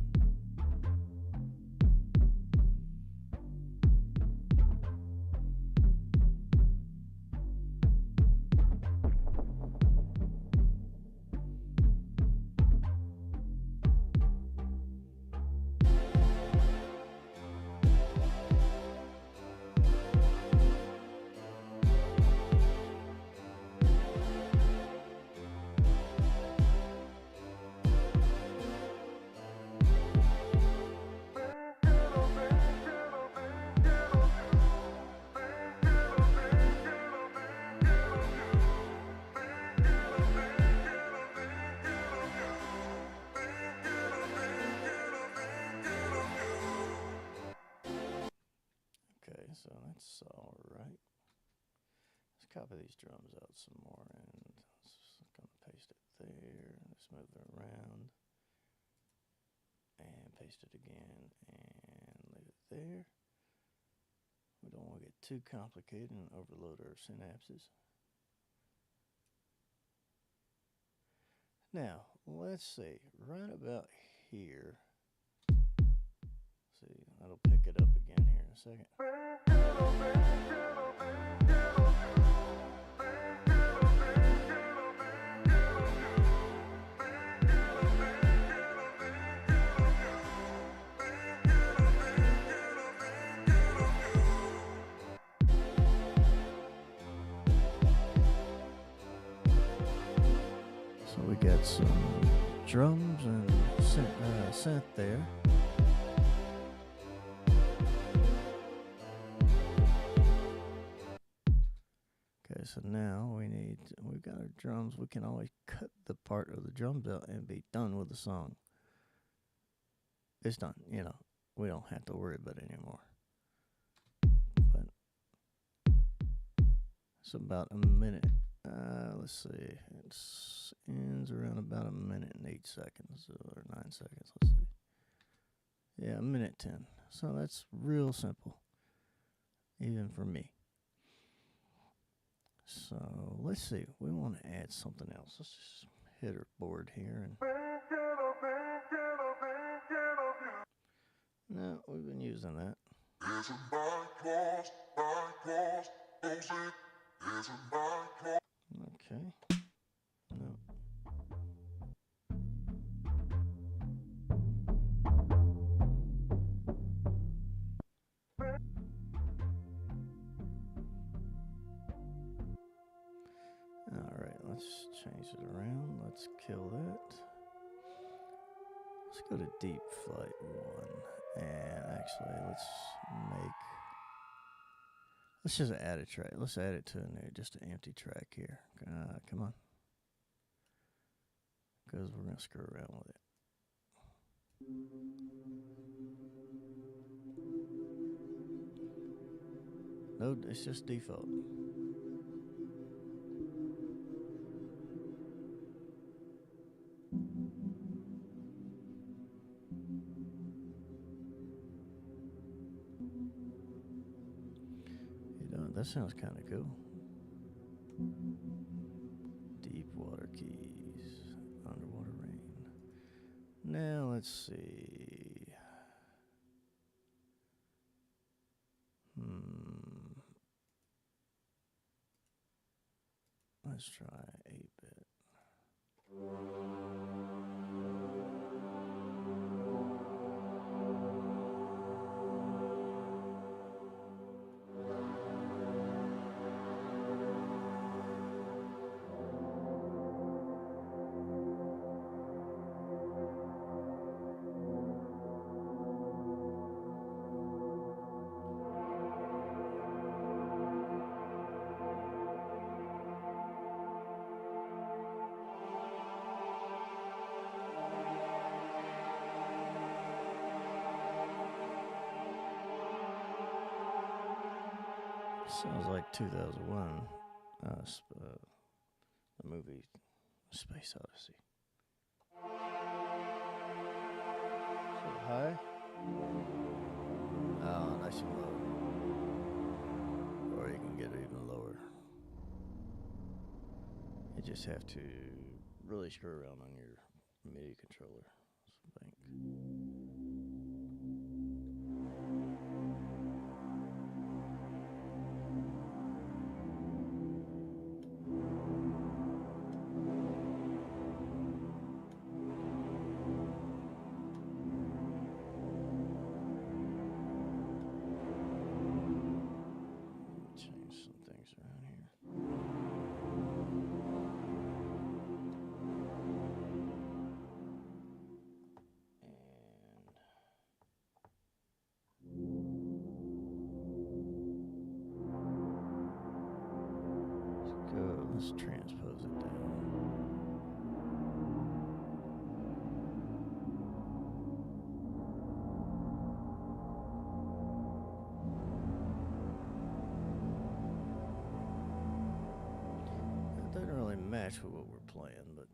Speaker 1: so that's all right. Let's copy these drums out some more and let's gonna paste it there. Let's move it around and paste it again and leave it there. We don't want to get too complicated and overload our synapses. Now, let's see, right about here. See, that'll pick it up again here in a second. So we got some drums and synth there. Okay, so now we've got our drums. We can always cut the part of the drums out and be done with the song. It's done, you know. We don't have to worry about it anymore. But it's about a minute. Let's see. It ends around about a minute and 8 seconds or 9 seconds. Let's see. Yeah, a minute 10. So that's real simple, even for me. So let's see. We want to add something else. Let's just hit our board here and. No, we've been using that. Okay. No. Alright, let's change it around. Let's kill that. Let's go to deep flight 1. And actually, let's just add a track. Let's add it to a new, just an empty track here. Come on. Because we're going to screw around with it. No, it's just default. That sounds kind of cool. Deep water keys, underwater rain. Now let's see. Let's try 8-bit. Sounds like 2001, the movie Space Odyssey. So high? Oh, nice and low. Or you can get it even lower. You just have to really screw around on your MIDI controller. I think. Let's transpose it down. It doesn't really match with what we're playing, but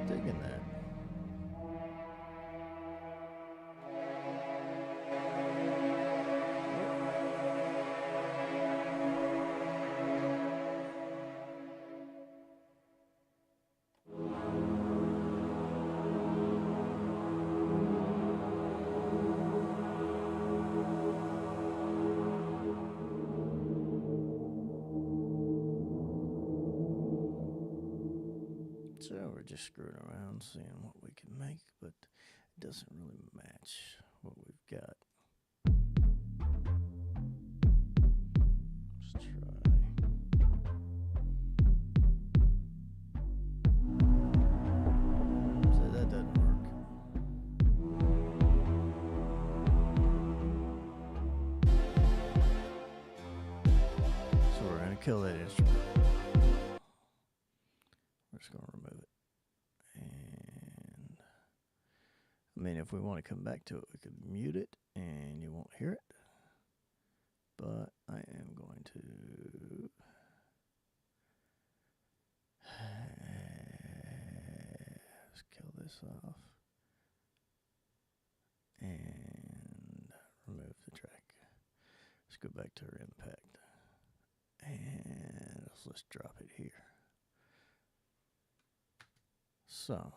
Speaker 1: digging that. So we're just screwing around, seeing what we can make, but it doesn't really match what we've got. Let's try. So that doesn't work. So we're going to kill that instrument. We're just going to remove it. And I mean, if we want to come back to it, we could mute it and you won't hear it. But I am going to let's kill this off and remove the track. Let's go back to our impact and let's drop it here. So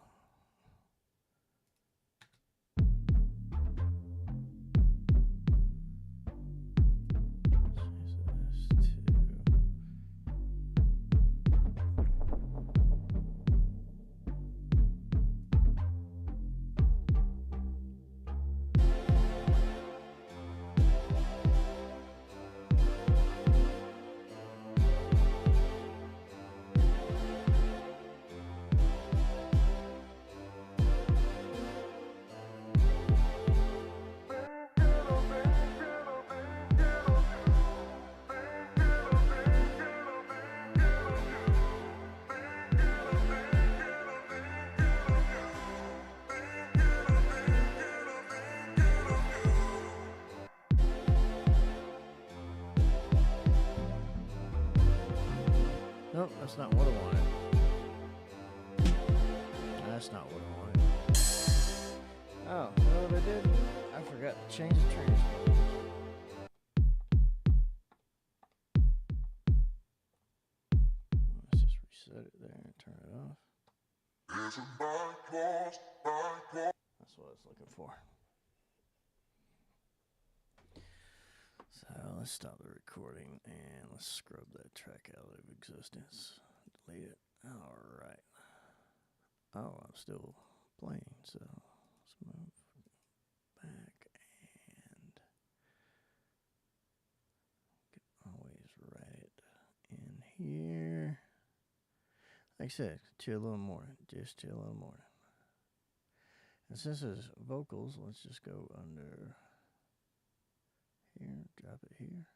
Speaker 1: That's not what I wanted. That's not what I wanted. Oh, you know what I did? I forgot to change the transpose. Let's just reset it there and turn it off. That's what I was looking for. So let's stop the recording and let's scrub that track out of existence. Delete it. Alright. Oh, I'm still playing, so let's move back and can always write it in here. Like I said, chill a little more. Just chill a little more. And since it's vocals, let's just go under here, drop it here.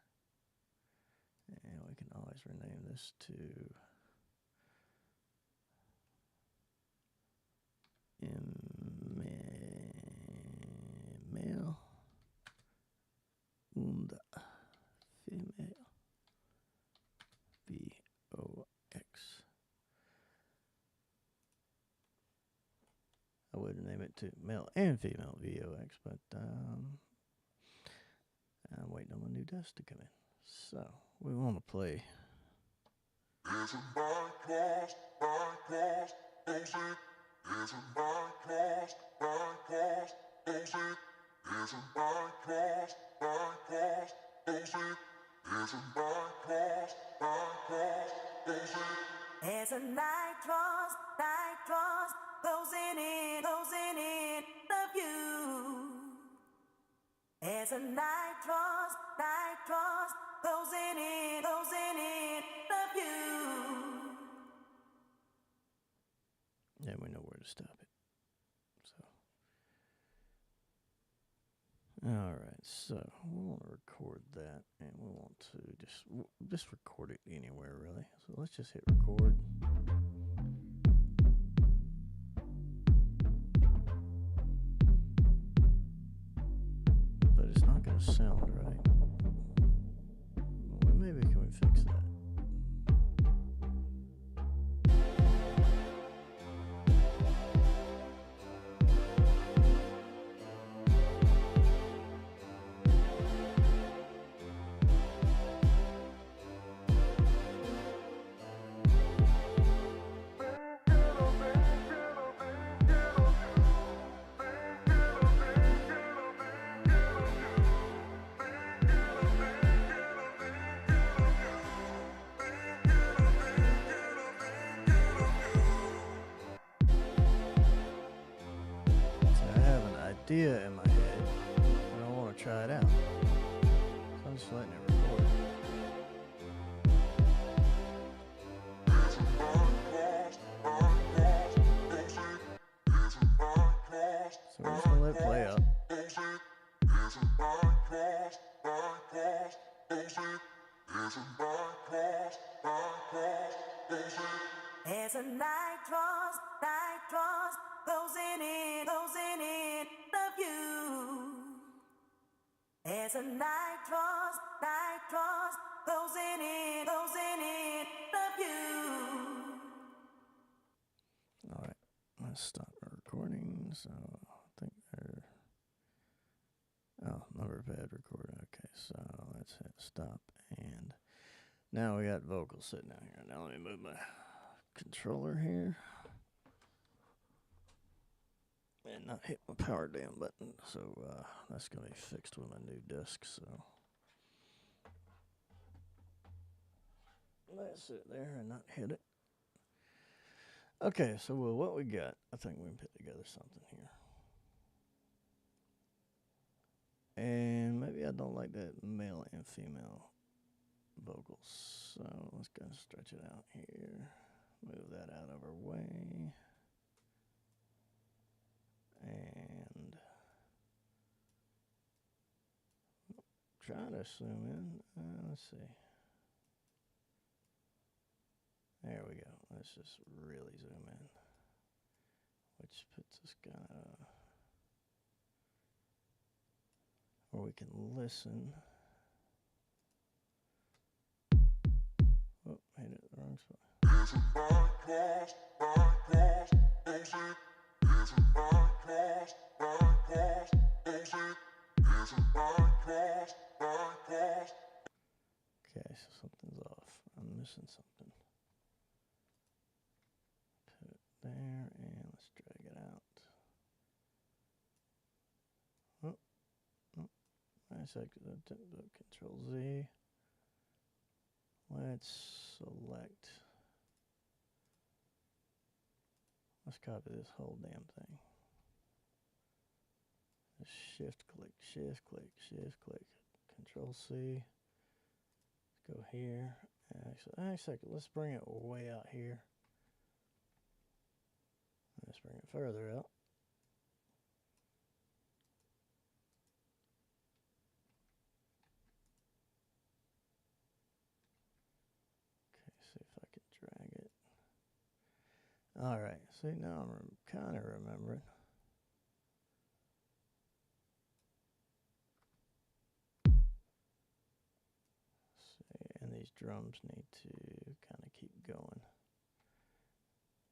Speaker 1: And we can always rename this to male und female VOX. I would name it to male and female VOX, but I'm waiting on my new desk to come in. So we want to play.
Speaker 2: As the night draws, closing in the view. As the night draws, closing in the view.
Speaker 1: Yeah, we know where to stop it. So, all right. So we want to record that, and we want to just record it anywhere, really. So let's just hit record. But it's not going to sound right. Well, maybe can we fix that? Idea in my head, but I want to try it out. So I'm just letting it record. So we're just going to let it play out.
Speaker 2: As the night draws, closing in the view. As the night draws, closing in the view.
Speaker 1: All right, let's stop our recording. So I think they're number pad recording. Okay, so let's hit stop, and now we got vocals sitting down here. Now let me move my controller here. And not hit my power down button, so that's going to be fixed with my new disc, so let's sit there and not hit it. Okay, so what we got, I think we can put together something here. And maybe I don't like that male and female vocals, so let's go stretch it out here, move that out of our way. And trying to zoom in. Let's see. There we go. Let's just really zoom in, which puts us kind of where we can listen. Oh, hit it the wrong spot. Okay, so something's off. I'm missing something. Put it there, and let's drag it out. Nice, Control Z. Let's select. Let's copy this whole damn thing. Just shift click, shift click, shift click. Control C. Let's go here. Actually, let's bring it way out here. Let's bring it further out. Okay, see if I can drag it. Alright, see now I'm kind of remembering. See, and these drums need to kind of keep going.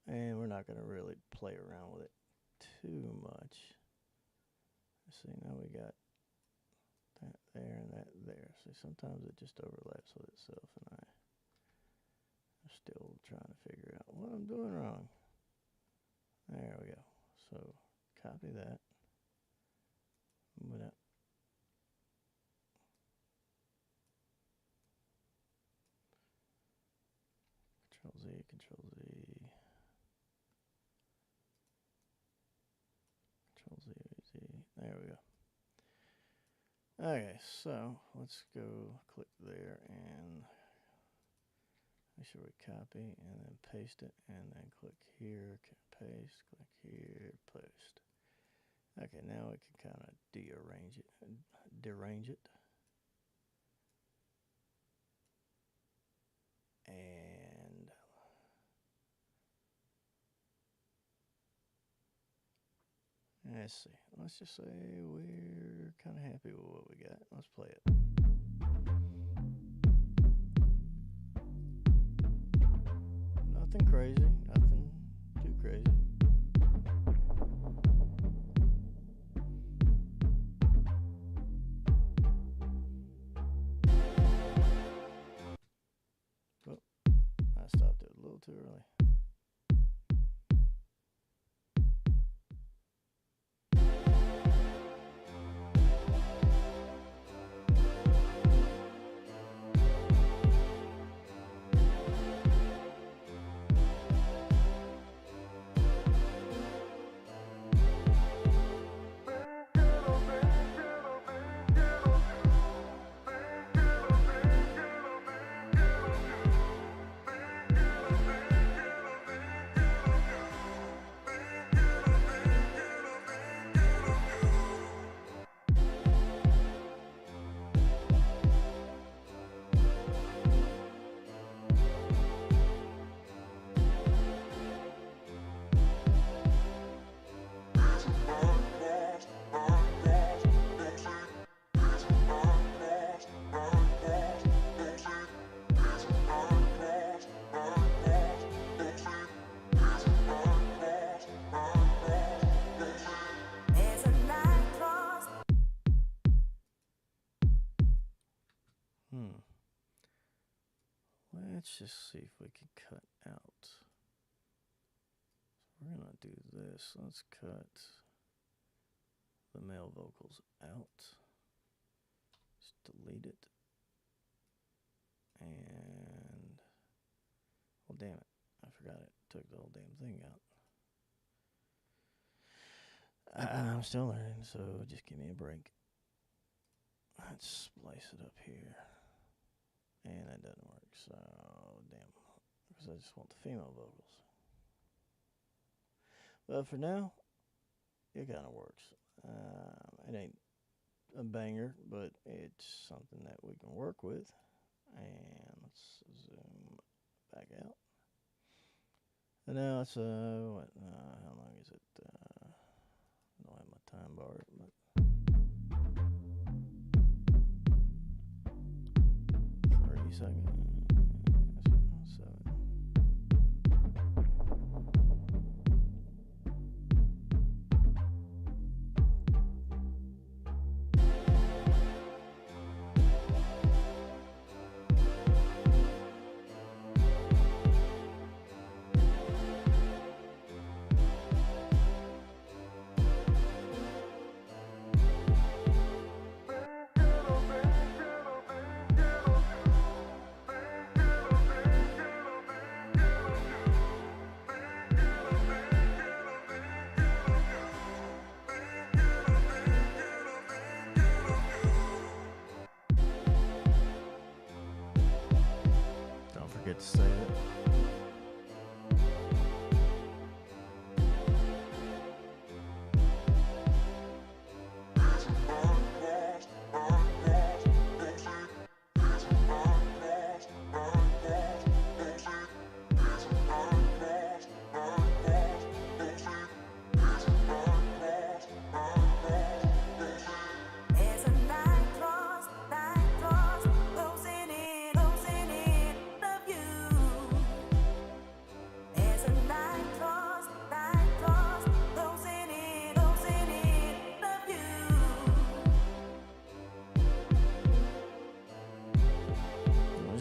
Speaker 1: And we're not going to really play around with it too much. See, now we got that there and that there. See, sometimes it just overlaps with itself, and I'm still trying to figure out what I'm doing wrong. There we go. So, copy that. Move it up. Control Z, Control Z. Control Z, Z. There we go. Okay, so let's go click there and make sure we copy and then paste it, and then click here, paste, click here, paste. Okay, now we can kind of derange it. And let's see. Let's just say we're kind of happy with what we got. Let's play it. Nothing crazy. Nothing too crazy. Oh, I stopped it a little too early. Let's just see if we can cut out. So we're going to do this. Let's cut the male vocals out. Just delete it. And, well, damn it. I forgot it. Took the whole damn thing out. I'm still learning, so just give me a break. Let's splice it up here. And that doesn't work, so damn. Because I just want the female vocals. But for now, it kind of works. It ain't a banger, but it's something that we can work with. And let's zoom back out. And now it's, what, how long is it? I don't have my time bar, but 30 seconds. 7.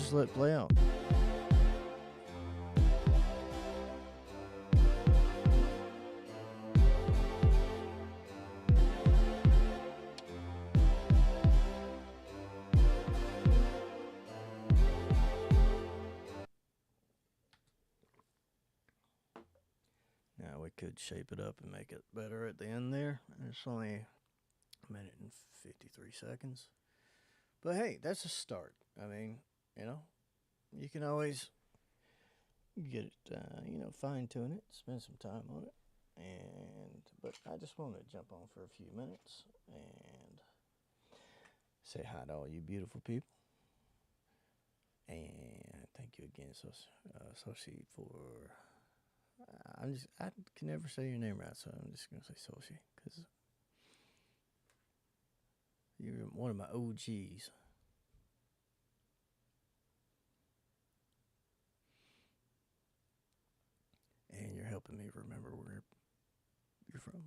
Speaker 1: just let it play out. Now we could shape it up and make it better at the end there. It's only a minute and 53 seconds. But hey, that's a start. I mean, you know, you can always get it, fine tune it, spend some time on it. But I just wanted to jump on for a few minutes and say hi to all you beautiful people. And thank you again, Soshi, for. I can never say your name right, so I'm just gonna say Soshi because you're one of my OGs. And you're helping me remember where you're from,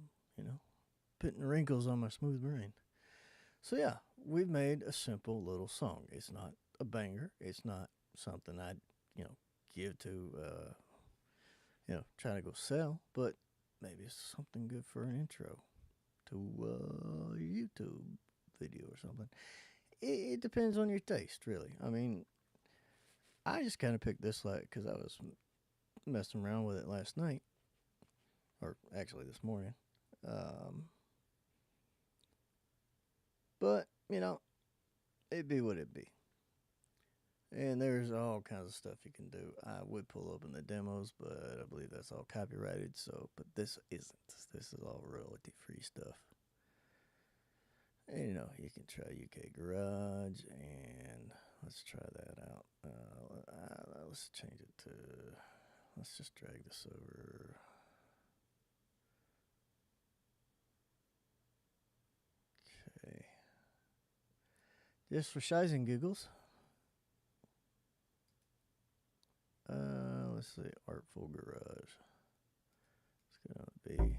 Speaker 1: putting wrinkles on my smooth brain. So yeah, we've made a simple little song. It's not a banger. It's not something I'd, give to, try to go sell, but maybe it's something good for an intro to a YouTube video or something. It depends on your taste, really. I mean, I just kind of picked this because I was messing around with it last night, or actually this morning. But, it'd be what it'd be. And there's all kinds of stuff you can do. I would pull open the demos, but I believe that's all copyrighted. But this isn't. This is all royalty-free stuff. And, you can try UK Garage, and let's try that out. Let's change it to, let's just drag this over. Okay. Just for shies and giggles. Let's see, Artful Garage. It's gonna be.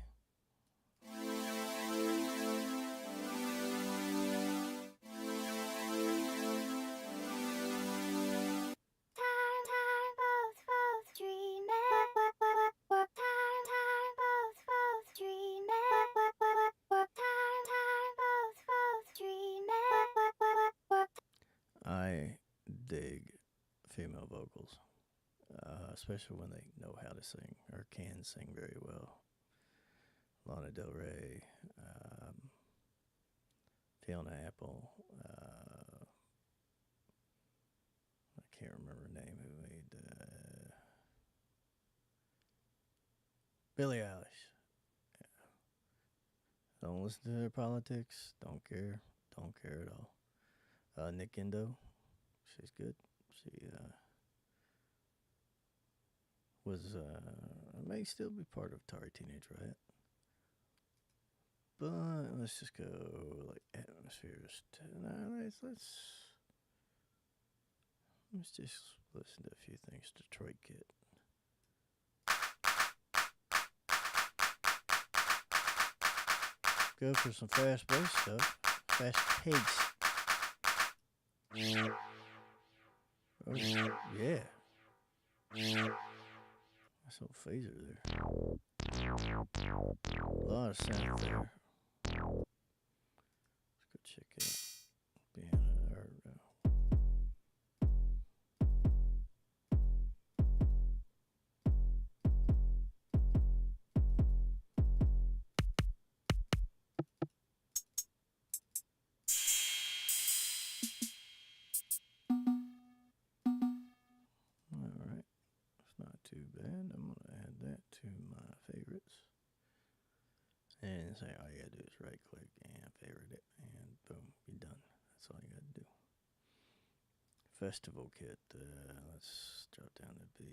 Speaker 1: I dig female vocals, especially when they know how to sing or can sing very well. Lana Del Rey, Fiona Apple, I can't remember her name who made Billie Eilish. Yeah. Don't listen to their politics. Don't care at all. Nick Indo, she's good. She was may still be part of Atari Teenage Riot. But let's just go like atmospheres. Let's just listen to a few things. Detroit Kid. Go for some fast bass stuff. Fast pace. Oh, yeah. That's a phaser there. A lot of sound there. Let's go check it out. Alright. It's not too bad. I'm going to add that to my favorites. And say all you got to do is right click and favorite it. And boom, you're done. That's all you got to do. Festival kit. Let's drop down to B.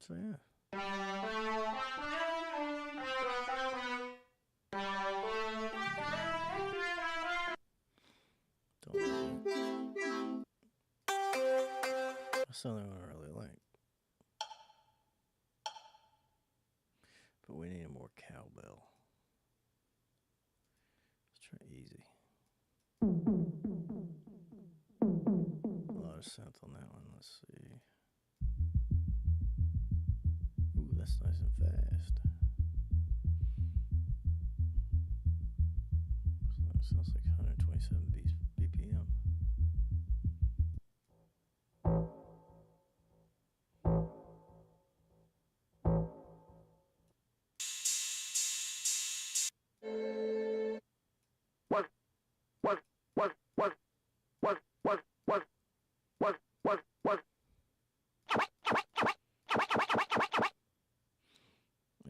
Speaker 1: So yeah. That's something I really like. But we need a more more cowbell. Let's try easy. A lot of synth on that one. Let's see. Ooh, that's nice and fast. So that sounds like 127 BPM.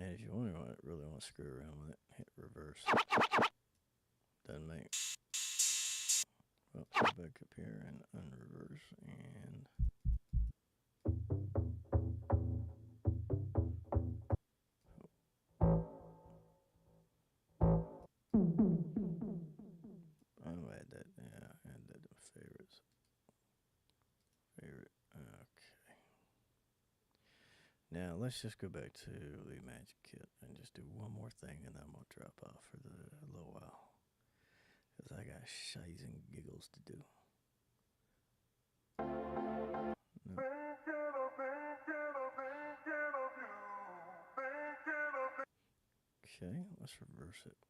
Speaker 1: And if you really want to screw around with it, hit reverse. Doesn't make. Well, go back up here and unreverse and. I'll add that. Yeah, add that to my favorites. Favorite. Okay. Now let's just go back to the magic kit and just do one more thing, and then I'm gonna drop off for a little while because I got shies and giggles to do. No. Okay, let's reverse it.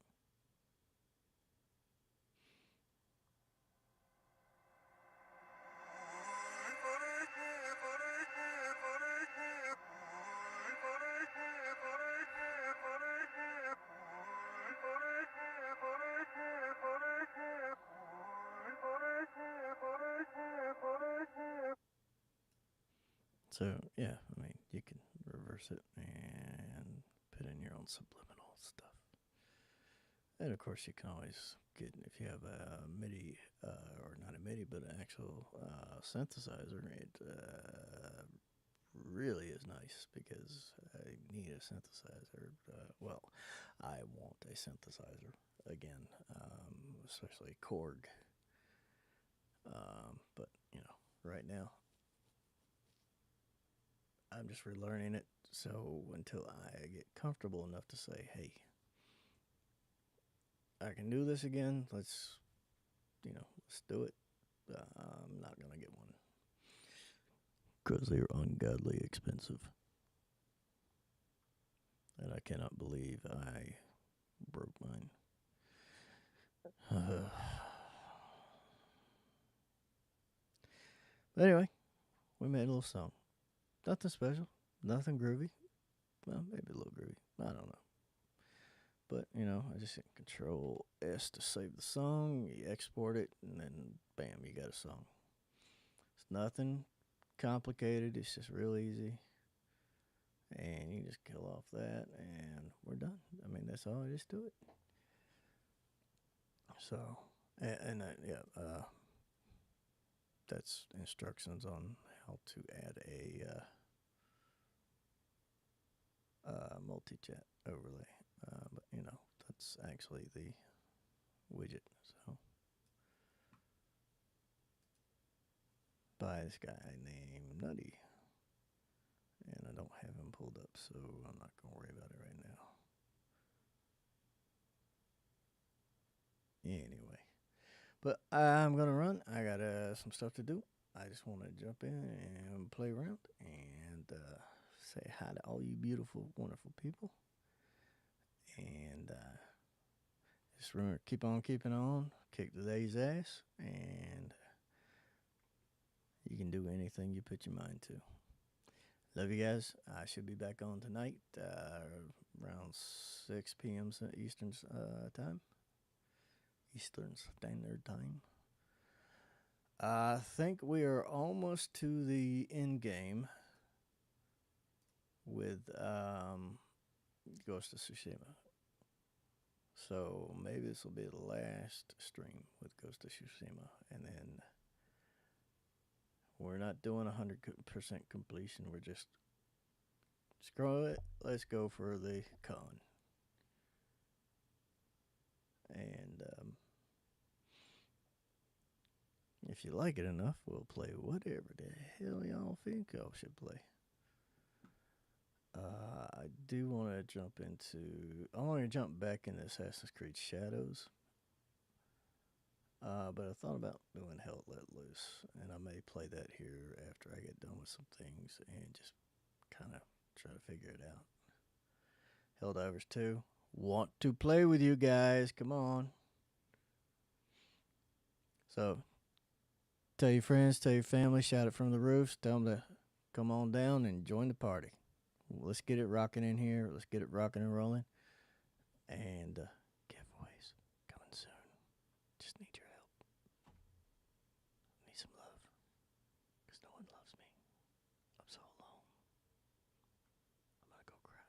Speaker 1: So, yeah, I mean, you can reverse it and put in your own subliminal stuff. And of course, you can always get, if you have a MIDI, or not a MIDI, but an actual synthesizer, it really is nice because I need a synthesizer. Well, I want a synthesizer again, especially Korg. But, right now, I'm just relearning it. So until I get comfortable enough to say, hey, I can do this again, let's do it. I'm not going to get one because they're ungodly expensive. And I cannot believe I broke mine. But anyway, we made a little song. Nothing special, nothing groovy. Well, maybe a little groovy. I don't know. But, I just hit Control S to save the song. You export it, and then, bam, you got a song. It's nothing complicated. It's just real easy. And you just kill off that, and we're done. I mean, that's all it is to it. So, that's instructions on how to add a multi-chat overlay. But, that's actually the widget. So, by this guy named Nutty. And I don't have him pulled up, so I'm not going to worry about it right now. Anyway. But I'm going to run. I got some stuff to do. I just want to jump in and play around and say hi to all you beautiful, wonderful people. And just remember, keep on keeping on. Kick today's ass. And you can do anything you put your mind to. Love you guys. I should be back on tonight around 6 p.m. Eastern time. Eastern Standard Time. I think we are almost to the end game with Ghost of Tsushima. So maybe this will be the last stream with Ghost of Tsushima. And then we're not doing 100% completion. We're just, screw it. Let's go for the con. And if you like it enough, we'll play whatever the hell y'all think y'all should play. I do want to jump into. I want to jump back into Assassin's Creed Shadows. But I thought about doing Hell Let Loose, and I may play that here after I get done with some things and just kind of try to figure it out. Helldivers 2. Want to play with you guys. Come on. So, tell your friends, tell your family, shout it from the roofs, tell them to come on down and join the party. Let's get it rocking in here. Let's get it rocking and rolling. And giveaways coming soon. Just need your help. Need some love. Because no one loves me. I'm so alone. I'm going to go cry.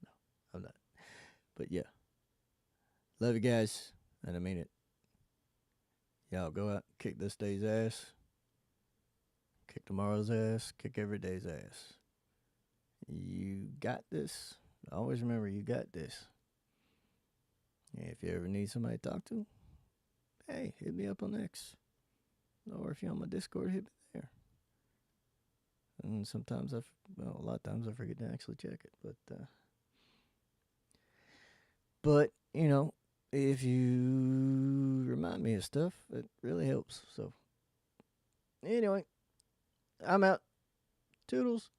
Speaker 1: No, I'm not. But yeah. Love you guys. And I mean it. Y'all go out, kick this day's ass. Kick tomorrow's ass. Kick every day's ass. You got this. Always remember you got this. And if you ever need somebody to talk to, hey, hit me up on X. Or if you're on my Discord, hit me there. And sometimes a lot of times I forget to actually check it. But you know, if you remind me of stuff, it really helps. So anyway, I'm out. Toodles.